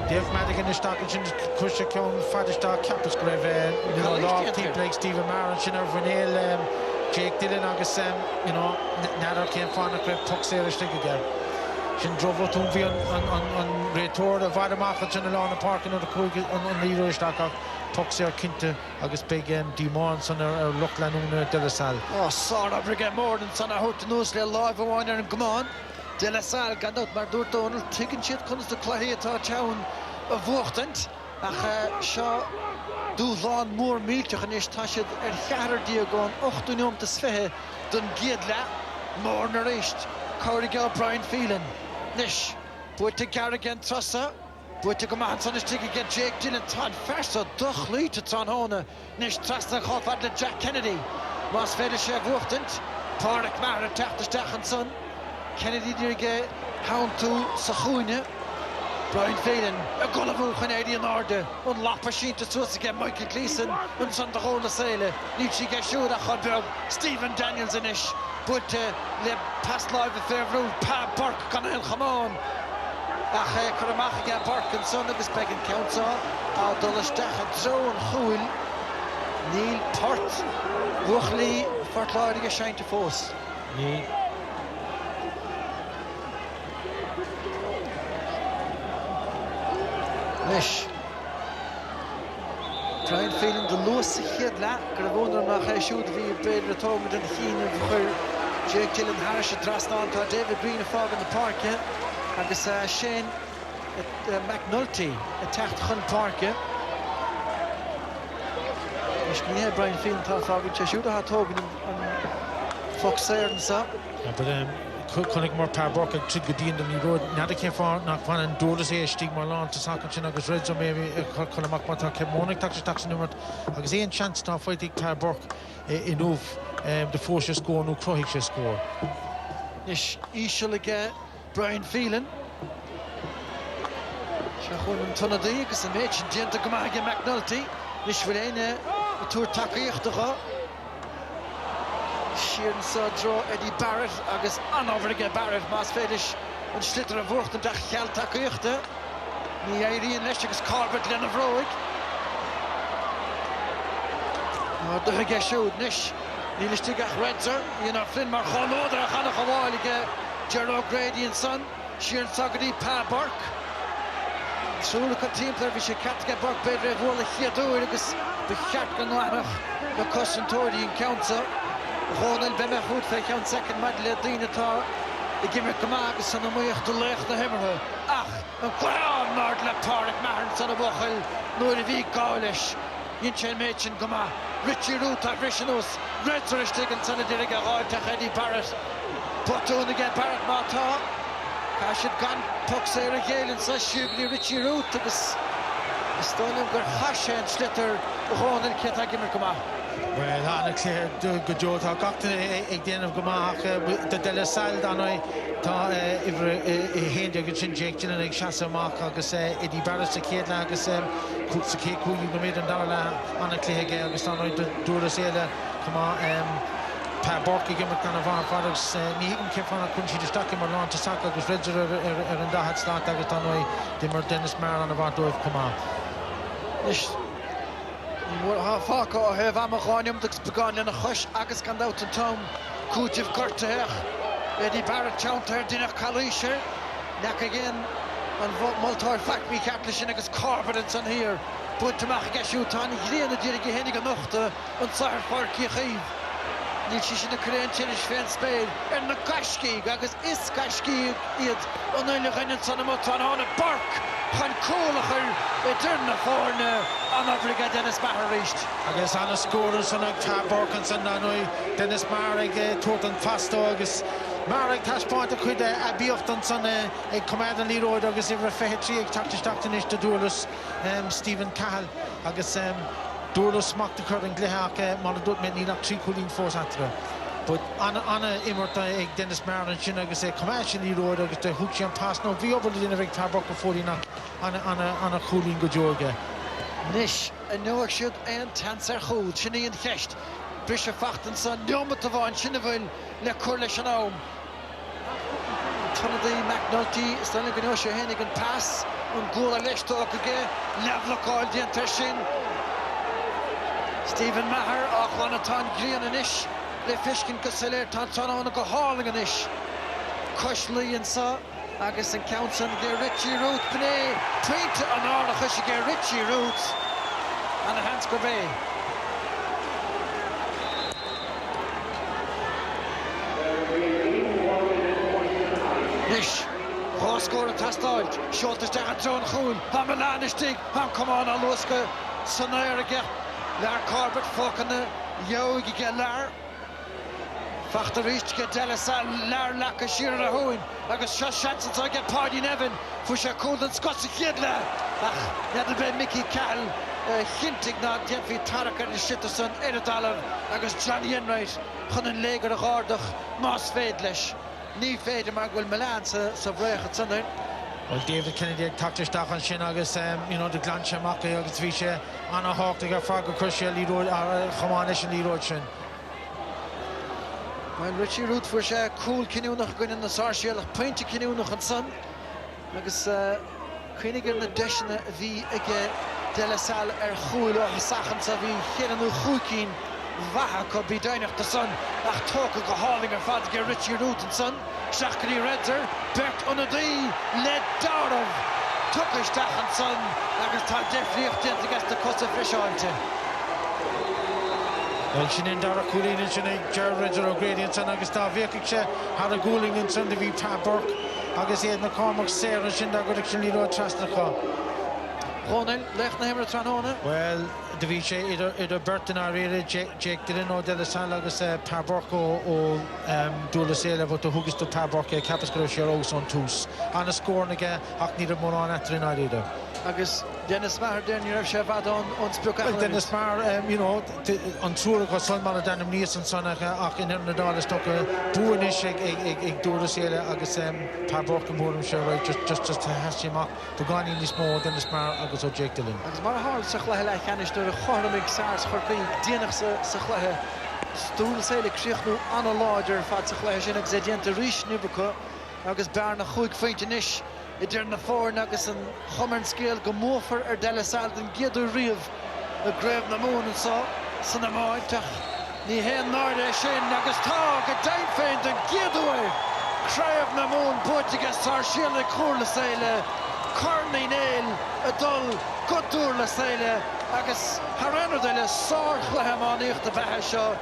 Dave Madigan is talking to Kusha Kong, Fadistar, Campus Grave, you know, Lord, team like Stephen Maron, Shinner Vanille, Jake Dillon, Agus, you know, Nadar came from a great puck serious thing again. Shin drove out on Retor, the Vadamach, and along the park, and on the Coig, on the Irish Daka, puck ser Kinte, Agus Big Dimon, son or Lochlanuna de la Salle. Oh, sorry, I forget more than son. I hope to know still live one and come on. De la Salle gan out maar door Donald tikken shit kon de klahe ta town vochtend ach sha do van more meeltje genis tasje gader die gaan 8 om te sve den giedla morner ist Corrigal Brian Phelan nish put the Garrigan Trassa put the command son is tikken get Jake Dillon tan versa doch lite tan hone nish Trassa gaat wat de Jack Kennedy was verder chef vochtend Park maar tacht de Stachenson Kennedy dirige hound to Sachoine Brian Phelan a goal of Canadian order on Lapachine to again Michael Gleason and Santarola Salle Nietzsche Gashuda Hodberg Stephen Daniels and Ish but le past live affair road Pa Burke Canel Hamon ach Karamach again Burke and son of his Pegan Council Dolastach and Zone Huil Neil Port Wuchli Fortlauding a shine to force Nish Brian Phelan de losse Hiedla Gravona nach shoot via Pedro Tom and Heen of Jake Dillon Harris Drastan to David Green of fog in the park agus Shane McNulty attacked Hun Park Nish Brian Phelan to fog which shoot hat Hogan on Fox and so but Connick more Parbuck and Triggadine than you road. Now they came for not one and Thurles stig Marlon to Sakan agus Red so maybe Connick Mata kept morning tax number agus ein chance to fight Parbuck enough the force score no Croatia score. Nish Ishalige Brian Phelan. Shachon Tonadi agus a match Jenta Gamaga McNulty. Nish Vilene tour takichtige Sheeran saw draw Eddie Barrett agus anoverige Barrett mas fedish and slitter of work the dag geld takuchte ni Irene Lesch's Corbett Len of Roig de geshoot nish ni listig Redzer you know Flynn mar gaan oder gaan nog gewaalige Gerald Grady and son Sheeran Sagadi Pa Burke so the team player we cat get Burke better roll here do agus the chat gan nach the custom Tory in council Ronald be me goed fe kan second medal dine ta I gimmer gemaak san moich de leg de hemmer ach een kwaad nord le park maar san de bochel no de wie gaulish Inchen Mädchen goma Richie Root a Rishinus Red Stick and Son of Diriga Roy to Eddie Barrett put on again Barrett Mata Cash it gone puck Sarah Gale and so Shugli Richie Root to this Stolen gur Hasha and Schlitter Ronald Keta gimmer goma Well, Anna Claire, good job. I got to again of Gamach, the Thurles Sarsfields, and I hand you get injection and I chase mark. I guess Eddie Barrett the kid, I guess cook the cake. You go made and Darla Anna Claire again. I guess I know to do the Salle. Come on, Per Borky gave me kind of our fathers. Ni even kept on a country to stack him along to sack. I guess Redzer and that had start. I guess I know the Dennis Mar on the Vardo. Come on. Fáca ó heh amacháinium agus begáin lena chuis agus gan out an tom cúteamh cortaíoch Eddie Barrett teantar duine chalíseir neach again an multáir factory capla sin agus carbon san hir buintach gasisiú tána gréanana dtíirigh hénig an nuachta an sair farcí chaomh níl si sin na créan tíiris féin spéir na gaiscí agus is gaiscí iad an uile gainan san amtá ána barc chan cólachar dúrna fórne an africa Dennis Maher reached. I guess Anna scorers and Tab Borkinson and Dennis Marek total fast agus Marek has point could a biocht on a command and lead road agus ever fetchy tactics tactinish to Thurles Stephen Cahill agus Thurles smacked the current glehak Monadut many not 3 cooling force after. But Anna Immorta Dennis Maher and Shin agus commercially road agus the Huchian pass no vi over the Innovate Tab Borkin 40 Anna cooling go Jorge. Nish a nuach siúd an tansar chúd sinna an cheist Brisha fachtan san neomata bháin sinna bhfuil le cur leis an am Tannadí McNulty stanna go sé hénig an pass an gúla leistó aige leflaáil déantar sin Stephen Maher áchhain atá grían an isis le fiscin go saléir tá tána go háling an isis Cuis líon sa agus an Council ge Richie Root bné tweet an ála chuise ge Richie Root and a hands go bay. Nish, score a tastáilt, Schultes de a drone choon, ha Milanistig, ha come on a Luska, Sonair again, Lar Corbett Fokana, Yogi get Lar. Fachter reached get Delasa, Lar Laka Shira Hoon, agus Shashanson so get Party Nevin, Fusha Cold and Scots Kidla. That'll be Mickey Cahill, hinting not yet for Tarak and Shitterson, Eridalav, agus Johnny Enright, Hunnen Lager Gardach, Moss Fadlish, Ni Fader Magwell Milan, so Breach at Sunday. Well, David Kennedy tactics stock on Shin agus the Glancha Maka agus Visha, Anna Hawk, the Fargo Crucial Lead Road, Khamanish and Lead Road Shin. Well, Richie Root for cool Kinunach going in the Sarsfields, pointy Kinunach and son. Agus Quinigan the Deshna V again, Thurles Sarsfields Hulo, Sachen Savi, Hiranu Hukin, Vaha could be down at the sun, Ach Toka go hauling her father get Richie Root and son, Shakri Redzer, Bert Unadi, led Darov, Tukish Dach and son, Agus Tal Defri against the Costa Fish Alton. Well, Shinin Dara Coolin and Shinin Jared or Gradients and Augusta Vikicha had a gooling in Sunday v Taburk. August Ed McCormack, Sarah Shinda Godiction Lido Trastaka. Ronan, left na himmer Tranona. Well, the Viche, either Burton or Jake didn't know Thurles Sarsfields Taburk or Thurles Sarsfields, but the Hugis to Taburk, Capisco Sheros on Toos. And a score again, Hackney Moran at Trinidad. Agus Dennis Maher den you have Shevad on Spruka. Well, Dennis Maher, on Trura got son man dan Nies and son ach in the dollar stock Boonish Thurles Sarsfields agus Taburk and Moram Sherry just to hash him up to go in this more Dennis Maher agus objectilin. Agus mar hard sakhla la canister chormig sars chorki dienig sakhla Thurles Sarsfields kriegnu an a larger fat sakhla sin exedient rish nubko agus Barna goed feintenish Idir na fór agus an chumern scéal go mófar Thurles Sarsfields an giadú riamh a gréibh na mún an san amáidteach ní héan náirde sin agus tá go dain féin den giadú craibh na mún buit agus Sarsfields le Thurles Sarsfields Carney Nail a dul go Thurles Sarsfields agus haranadile sár chlehem an íocht a bheithe seo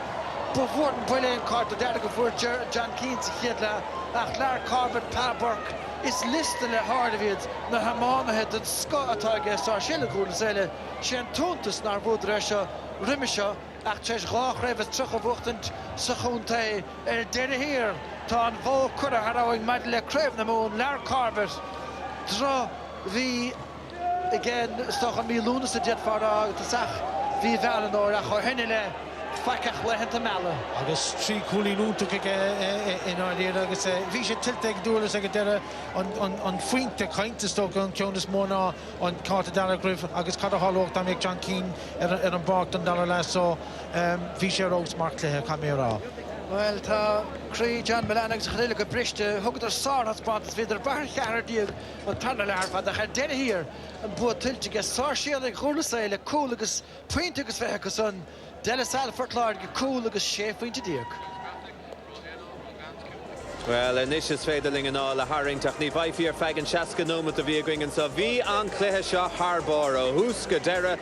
Before Brilliant Carter, there to go for John Keane's Hitler, Achlar Corbett, Paburk. Is listed at hard of it. The Hamana had the Scott target, Sarsfields could say, Shantontus, Narvodresha, Rimisha, Achtesh Rock, Revis Truckerbuchtend, Sachunte, Dere here, Ton Vo Kura Harrowing, Madele Crave the Moon, Lar Corbett, Draw the again, Stockholm Lunas, the Jet for the Sach, V Valinor, Henile. Fakach lehent mala. Agus trí cúlí nú to kick in idea agus vi sé tilteg dúlas ag dere on fuinte kainte stok on Jonas Mona on Carter Dalla Griff agus Carter Hollow da make John Keane an bark on Dalla last so vi sé rogs mark le camera. Well, ta Cree John Milanix Khalilik Briste hugger sar hat spots wieder bar jaar die on Tannelar van de denne hier en bo tilt get Sarsfields Thurles cooligus pointigus vekus on Salle Fortlard cooligus chef into Dirk. Well, initius fedeling and all a Harrington ni vai for fagan Shaska no with the veering and so V on Clehesha Harboro Huska Dera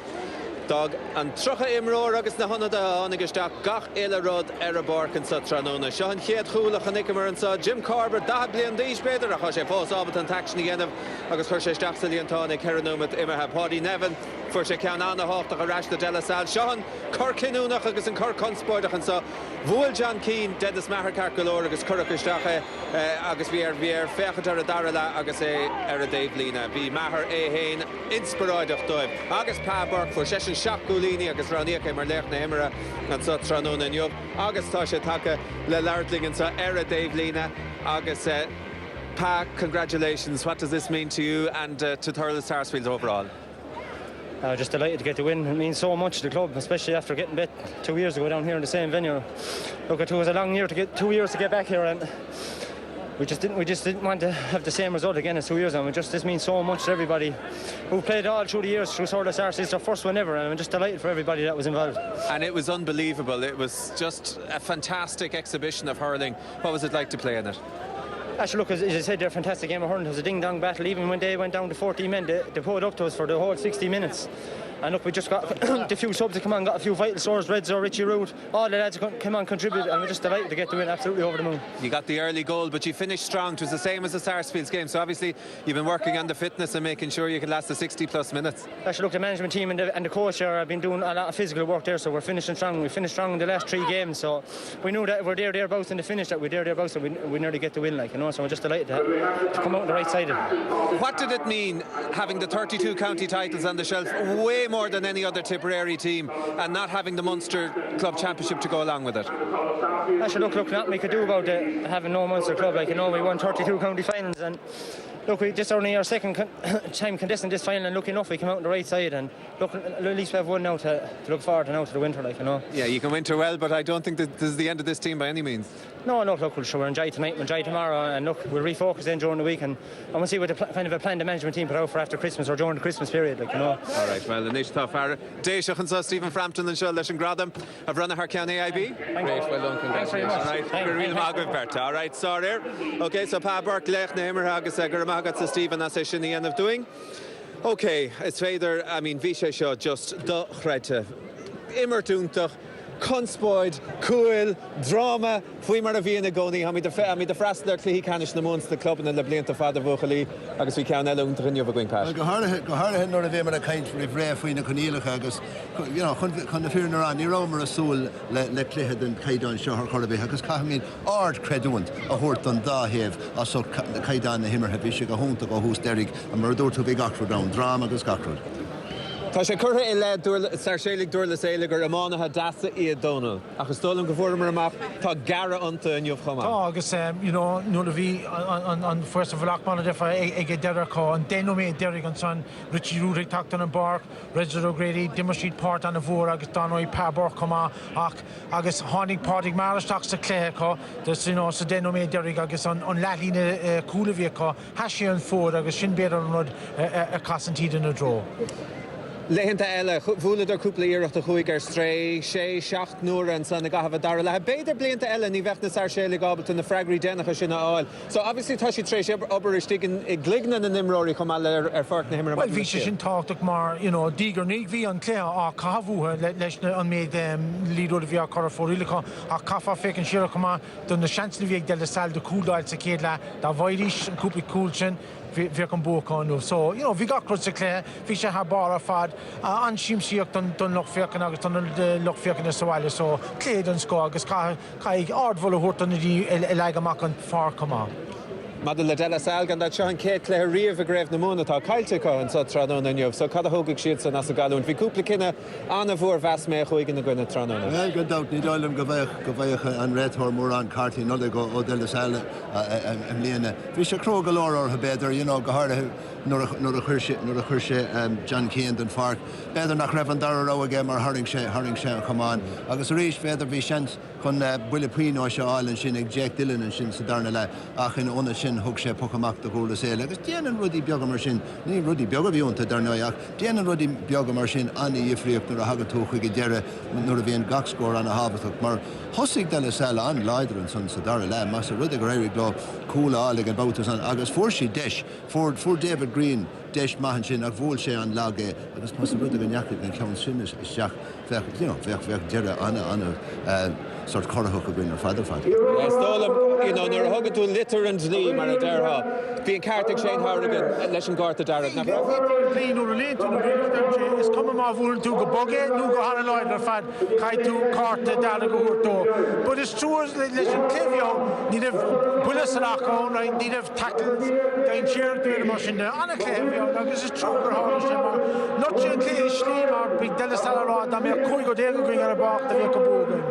Dog and Trucha Imro agus na honna da onigistach gach Elerod Erabark and Satranona Sean Hiet Hula Hanikamer and so Jim Corbett Dabli and Dish Beder a Hoshe Post Alberton Taction again of August First Stachseli and Tonic Heronum with Immerha Poddy Nevin for Shekan on the Hawk the Rash the Salle Sean Corkinunach agus and Cork Consportach and so Wool John Keane Dennis Maher Carcolor agus Kurkistache agus Vier Fechatar Darala agus Era Dave Lina be Maher Hain inspired of Doib August Paburk for Session Shakulini agus Ranika Merlech Nemera and so Tranona and Yub August Tasha Taka Le Lardling and so Era Dave Lina August Pa, congratulations. What does this mean to you and to Thurles Sarsfields overall? Just delighted to get the win. It means so much to the club, especially after getting bet 2 years ago down here in the same venue. Look, it was a long year to get 2 years to get back here, and we just didn't want to have the same result again as 2 years ago. This means so much to everybody who played all through the years through Thurles Sarsfields. It's their first one ever, and I'm just delighted for everybody that was involved. And it was unbelievable. It was just a fantastic exhibition of hurling. What was it like to play in it? Actually, look, as I said, they're a fantastic game of hurling. It was a ding-dong battle. Even when they went down to 14 men, they pulled up to us for the whole 60 minutes. And look, we just got the few subs that come on, got a few vital scores, Reds or Richie Root. All the lads came on, contributed, and we're just delighted to get the win, absolutely over the moon. You got the early goal, but you finished strong. It was the same as the Sarsfields game, so obviously you've been working on the fitness and making sure you can last the 60+ minutes. Actually, look, the management team and the coach here have been doing a lot of physical work there, so we're finishing strong. We finished strong in the last 3 games, so we knew that we're thereabouts in the finish, that we're thereabouts, so we nearly get the win, like, you know, so we're just delighted to come out on the right side of it. What did it mean having the 32 county titles on the shelf, way more than any other Tipperary team, and not having the Munster Club Championship to go along with it? Actually, look, nothing we could do about having no Munster Club. Like, you know, we won 32 county finals, and look, we just only our second time contesting this final, and lucky enough we came out on the right side, and look, at least we have one now to look forward to now to the winter, like, you know. Yeah, you can winter well, but I don't think that this is the end of this team by any means. No, look, we'll enjoy tonight, we'll enjoy tomorrow, and look, we'll refocus then during the week, and we'll see what kind of a plan the management team put out for after Christmas or during the Christmas period, like, you know. All right, well, the Nish Tafara, Deishach and Stephen Frampton and Shul Lesh and Gradam have run a Harkan AIB. Great, well done, congratulations. All right, we're real Magov Berta. All right, sorry. Okay, so Pa Burke, Lech, Nehmer, Hagas, Guramagat, Stephen, as I should the end of doing. Okay, it's either, I mean, Visha Shaw just the Rete, Immertuntach. Conspoid, cool, drama, fui mar a bhíon gcónaí, ha mi de freistar clí canis na Munster Club na le blianta fada bhuachalí agus bhí ceann eile únta gniuh a going past. Go háirithe nuair a bhí mar a caint rí bhré faoin na conílacha agus chun na fiúr ar an ní rámar a súil le cluiche den caiidán seo ar chorbé agus caithmín ard creadúint a thuirt an dáhéamh as so caiidán na himmarthe bhí sé go húnta go hús deirig a mar dúirtú bhí gachrú dám, drama agus gachrú. Tá sé curtha I le Sarsfields Thurles gur amánathe deasa iad Donal. Agus tólam go bhfuair mar tá gara ionta in Jobh Chuma. Tá agus you know, nuair a bhí an first of Lochmana defa ag deireadh cá an déanóméid deireadh an son Richie Root ag tacht an an barc, Reginald O'Grady, Dimmer Street Part an a bhór agus Donóid Paburk chuma ach agus tháinig páirtig maristeach sa cléthe cá dus you know, sa déanóméid deireadh agus an leathína cúla bhí cá heisí an fór agus sin beidir an rud a casantíad in a dró. Lehinnta eile bhuaileadar cúpla iireachta chuig stray sé seacht nuair an san na gahabh dara le beidir blianta eile ní bheith na Sarsfields gabalta na freagraí dénacha sinna áil. So obviously tá sí trééis obair istigin i gligna na nimróí chum eile ar fort na himar. Well, bhí sé sin táchtach mar, dígur níg bhí an cléa á cahabhúthe leis an méid líadúir bhí á chora fórílacha a cafa fécinn siar chumá don na seansna bhí ag de Salle de cúdáil sa céad le dá bhaidís an cúpla cúil sin bhí an buacánú. So, bhí gacrod sa clé, bhí sé th bar fad an siamsíocht don lochféachan agus don lochféachan na Salle. So, cléad an scó agus cá ag ardmhol a thuirt an i leig amach an far cumá. Mad le Thurles Sarsfields gan dat sean cé le riamh a gréibh na múna tá caiilte an sa tránón inniuh, so cad a thógadh siad san as a galún. Bhí cúpla cinenne anna bhór bheas mé chuig na gcuine tránóna. Well, go doubt ní dáilm go bheith an réithór mór an cartaí nóla go ó Thurles Sarsfields an líana. Bhí sé cró go leir ortha beidir, go háirithe nuair a chuir sé John Keane den farc. Beidir nach raibh an dara rá aige mar haring sé an chumán. Agus rís beidir bhí seans chun buile puinó se áil an sin ag Jack Dillon an sin sa darna le ach in óna sin thug sé pocaach do Thurles Sarsfields. Agus déanaan rudí beaga mar sin, ní rudí beaga bhíúnta darnaach, déanaan rudí beaga mar sin anna dhíomhríocht nuair a hagadh tú chuig deire nuair a bhíon gach scór an a habhatach. Mar thosaigh Thurles Sarsfields an leidir an san sa dara le, mas a rud a réirigh gló cúla ála an bautas an agus fuair sí deis, fuair David Green deis maithan sin ach bhfuil sé an lágé agus mas a rud a gneachigh an ceann sin is seach bheith deire anna sort corthach a gine ar fada. Stólam, nuair a thugad tú litir an dlí mar a deartha. Bhí an cartaigh Shane Harrigan leis an gáirta darad. Bhí nuair a léonú is cuma má bhúil tú go bogé nó go hána leid ar fad caiid tú carta dara go thuirtó. But is trúir leis an cléimheo ní raibh buile san achón ní raibh tackles daon séirú mar sin anna cléimheo agus is trú gur hána sin mar not sé an cléir slí mar bhí Thurles Sarsfields dá mé chuig go déag going ar a bach da bhí go bógan.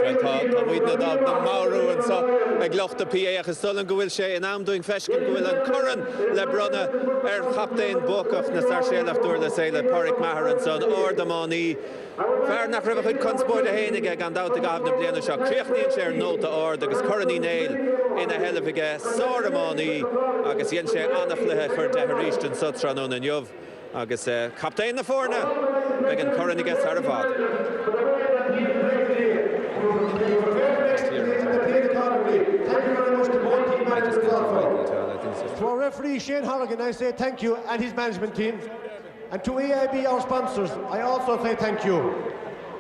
Tá bhuiid na máú an sa ag glochta PA agus stolan go bhfuil sé in amdúing feiscin go bhfuil an curan le brona ar chaptaín bucach na Sarsfields Thurles Sarsfields Pádraig Maher an son ordamánaí. Fear nach raibh chuid conspóid a héanaige gan dáta gahabh na bliana seo. Críochnaíonn sé ar nóta ord agus choraní néil ina heileamhige sóramánaí agus dhéann sé annachluithe chur deithríist an sa tránón inniuh agus captaín na fórna ag an choraníige ar a bhad. Thank you very much to both team managers. To our referee Shane Harrigan, I say thank you, and his management team. And to AIB, our sponsors, I also say thank you.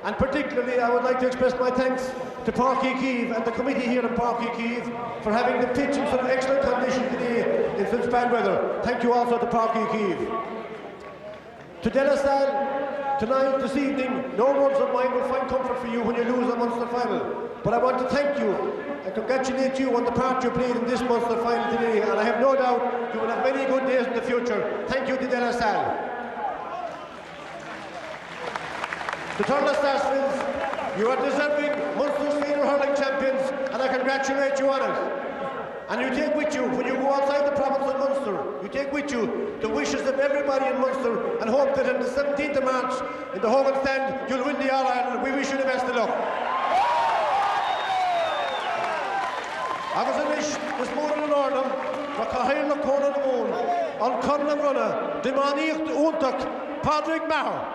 And particularly, I would like to express my thanks to Páirc Kiev and the committee here in Páirc Kiev for having the pitch in such excellent condition today in such bad weather. Thank you also to Páirc Kiev. To Thurles Sarsfields, tonight, this evening, no words of mine will find comfort for you when you lose a Munster final. But I want to thank you and congratulate you on the part you played in this Munster final today, and I have no doubt you will have many good days in the future. Thank you to Thurles Sarsfields. To Thurles Sarsfields, you are deserving Munster senior hurling champions, and I congratulate you on it. And you take with you, when you go outside the province of Munster, you take with you the wishes of everybody in Munster and hope that on the 17th of March in the Hogan stand you'll win the All-Ireland. We wish you the best of luck. Agus a wish this morning in Ornham, for Cahill na Corner na Moon, on Conlan Runner, Dimanicht Untach, Pádraig Maher.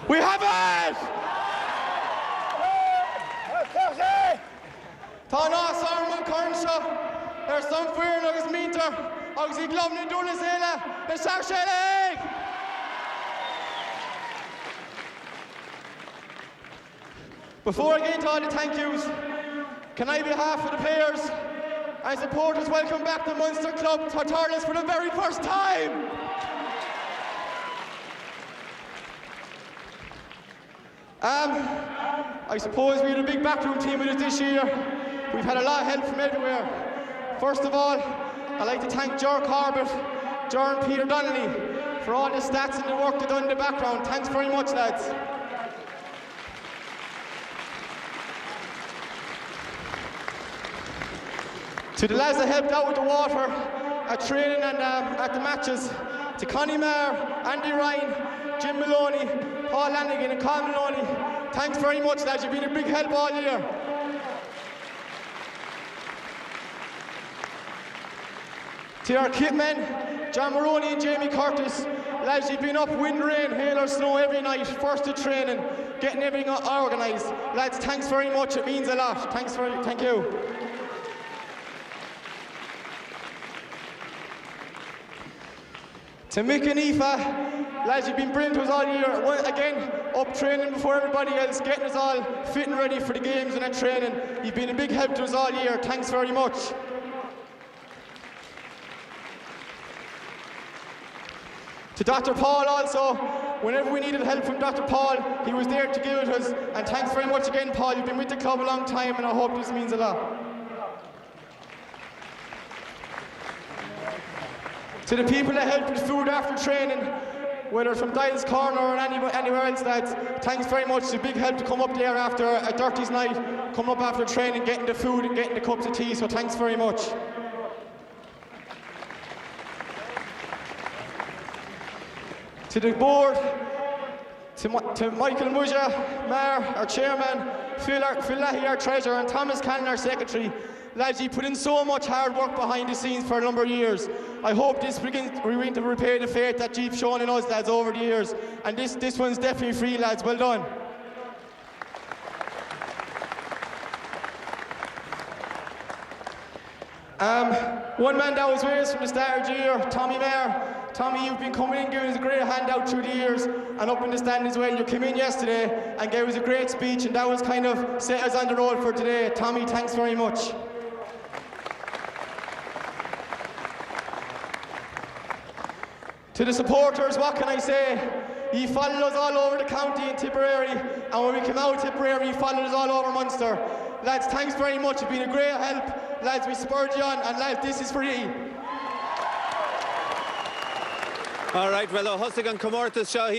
We have it! Tá ná sarman cornsha some fear agus minter agus I glomni Thurles Sarsfields the Sarsfields. Before I get into all the thank yous, can I, on behalf of the players and supporters, welcome back the Munster club to Thurles for the very first time. I suppose we had a big backroom team with us this year. We've had a lot of help from everywhere. First of all, I'd like to thank Ger Corbett, Ger and Peter Donnelly for all the stats and the work they've done in the background. Thanks very much, lads. To the lads that helped out with the water at training and at the matches, to Connie Maher, Andy Ryan, Jim Maloney, Paul Lanigan and Colin Maloney, thanks very much lads, you've been a big help all year. To our kit men, John Maroney and Jamie Curtis, lads, you've been up wind, rain, hail or snow every night, first to training, getting everything organised. Lads, thanks very much, it means a lot. Thank you. To Mick and Aoife, lads, you've been brilliant to us all year. Again, up training before everybody else, getting us all fit and ready for the games and that training. You've been a big help to us all year. Thanks very much. To Dr. Paul also, whenever we needed help from Dr. Paul, he was there to give it us. And thanks very much again, Paul. You've been with the club a long time and I hope this means a lot. To the people that helped with food after training, whether it's from Dial's Corner or anywhere else, lads, thanks very much. It's a big help to come up there after a dirty's night, come up after training, getting the food and getting the cups of tea, so thanks very much. To the board, to Michael Mujah, Mayor, our chairman, Phil Lahey, our treasurer, and Thomas Cannon, our secretary. Lads, you put in so much hard work behind the scenes for a number of years. I hope this begins to repay the faith that you've shown in us, lads, over the years. And this one's definitely free, lads. Well done. One man that was with us from the start of the year, Tommy Maher. Tommy, you've been coming in, giving us a great handout through the years and up in the stand as well. You came in yesterday and gave us a great speech, and that was kind of set us on the road for today. Tommy, thanks very much. To the supporters, what can I say? You followed us all over the county in Tipperary, and when we came out of Tipperary, you followed us all over Munster. Lads, thanks very much. You've been a great help. Lads, we spurred you on, and lads, this is for you. All right, well, Hussigan Comortas Shaw.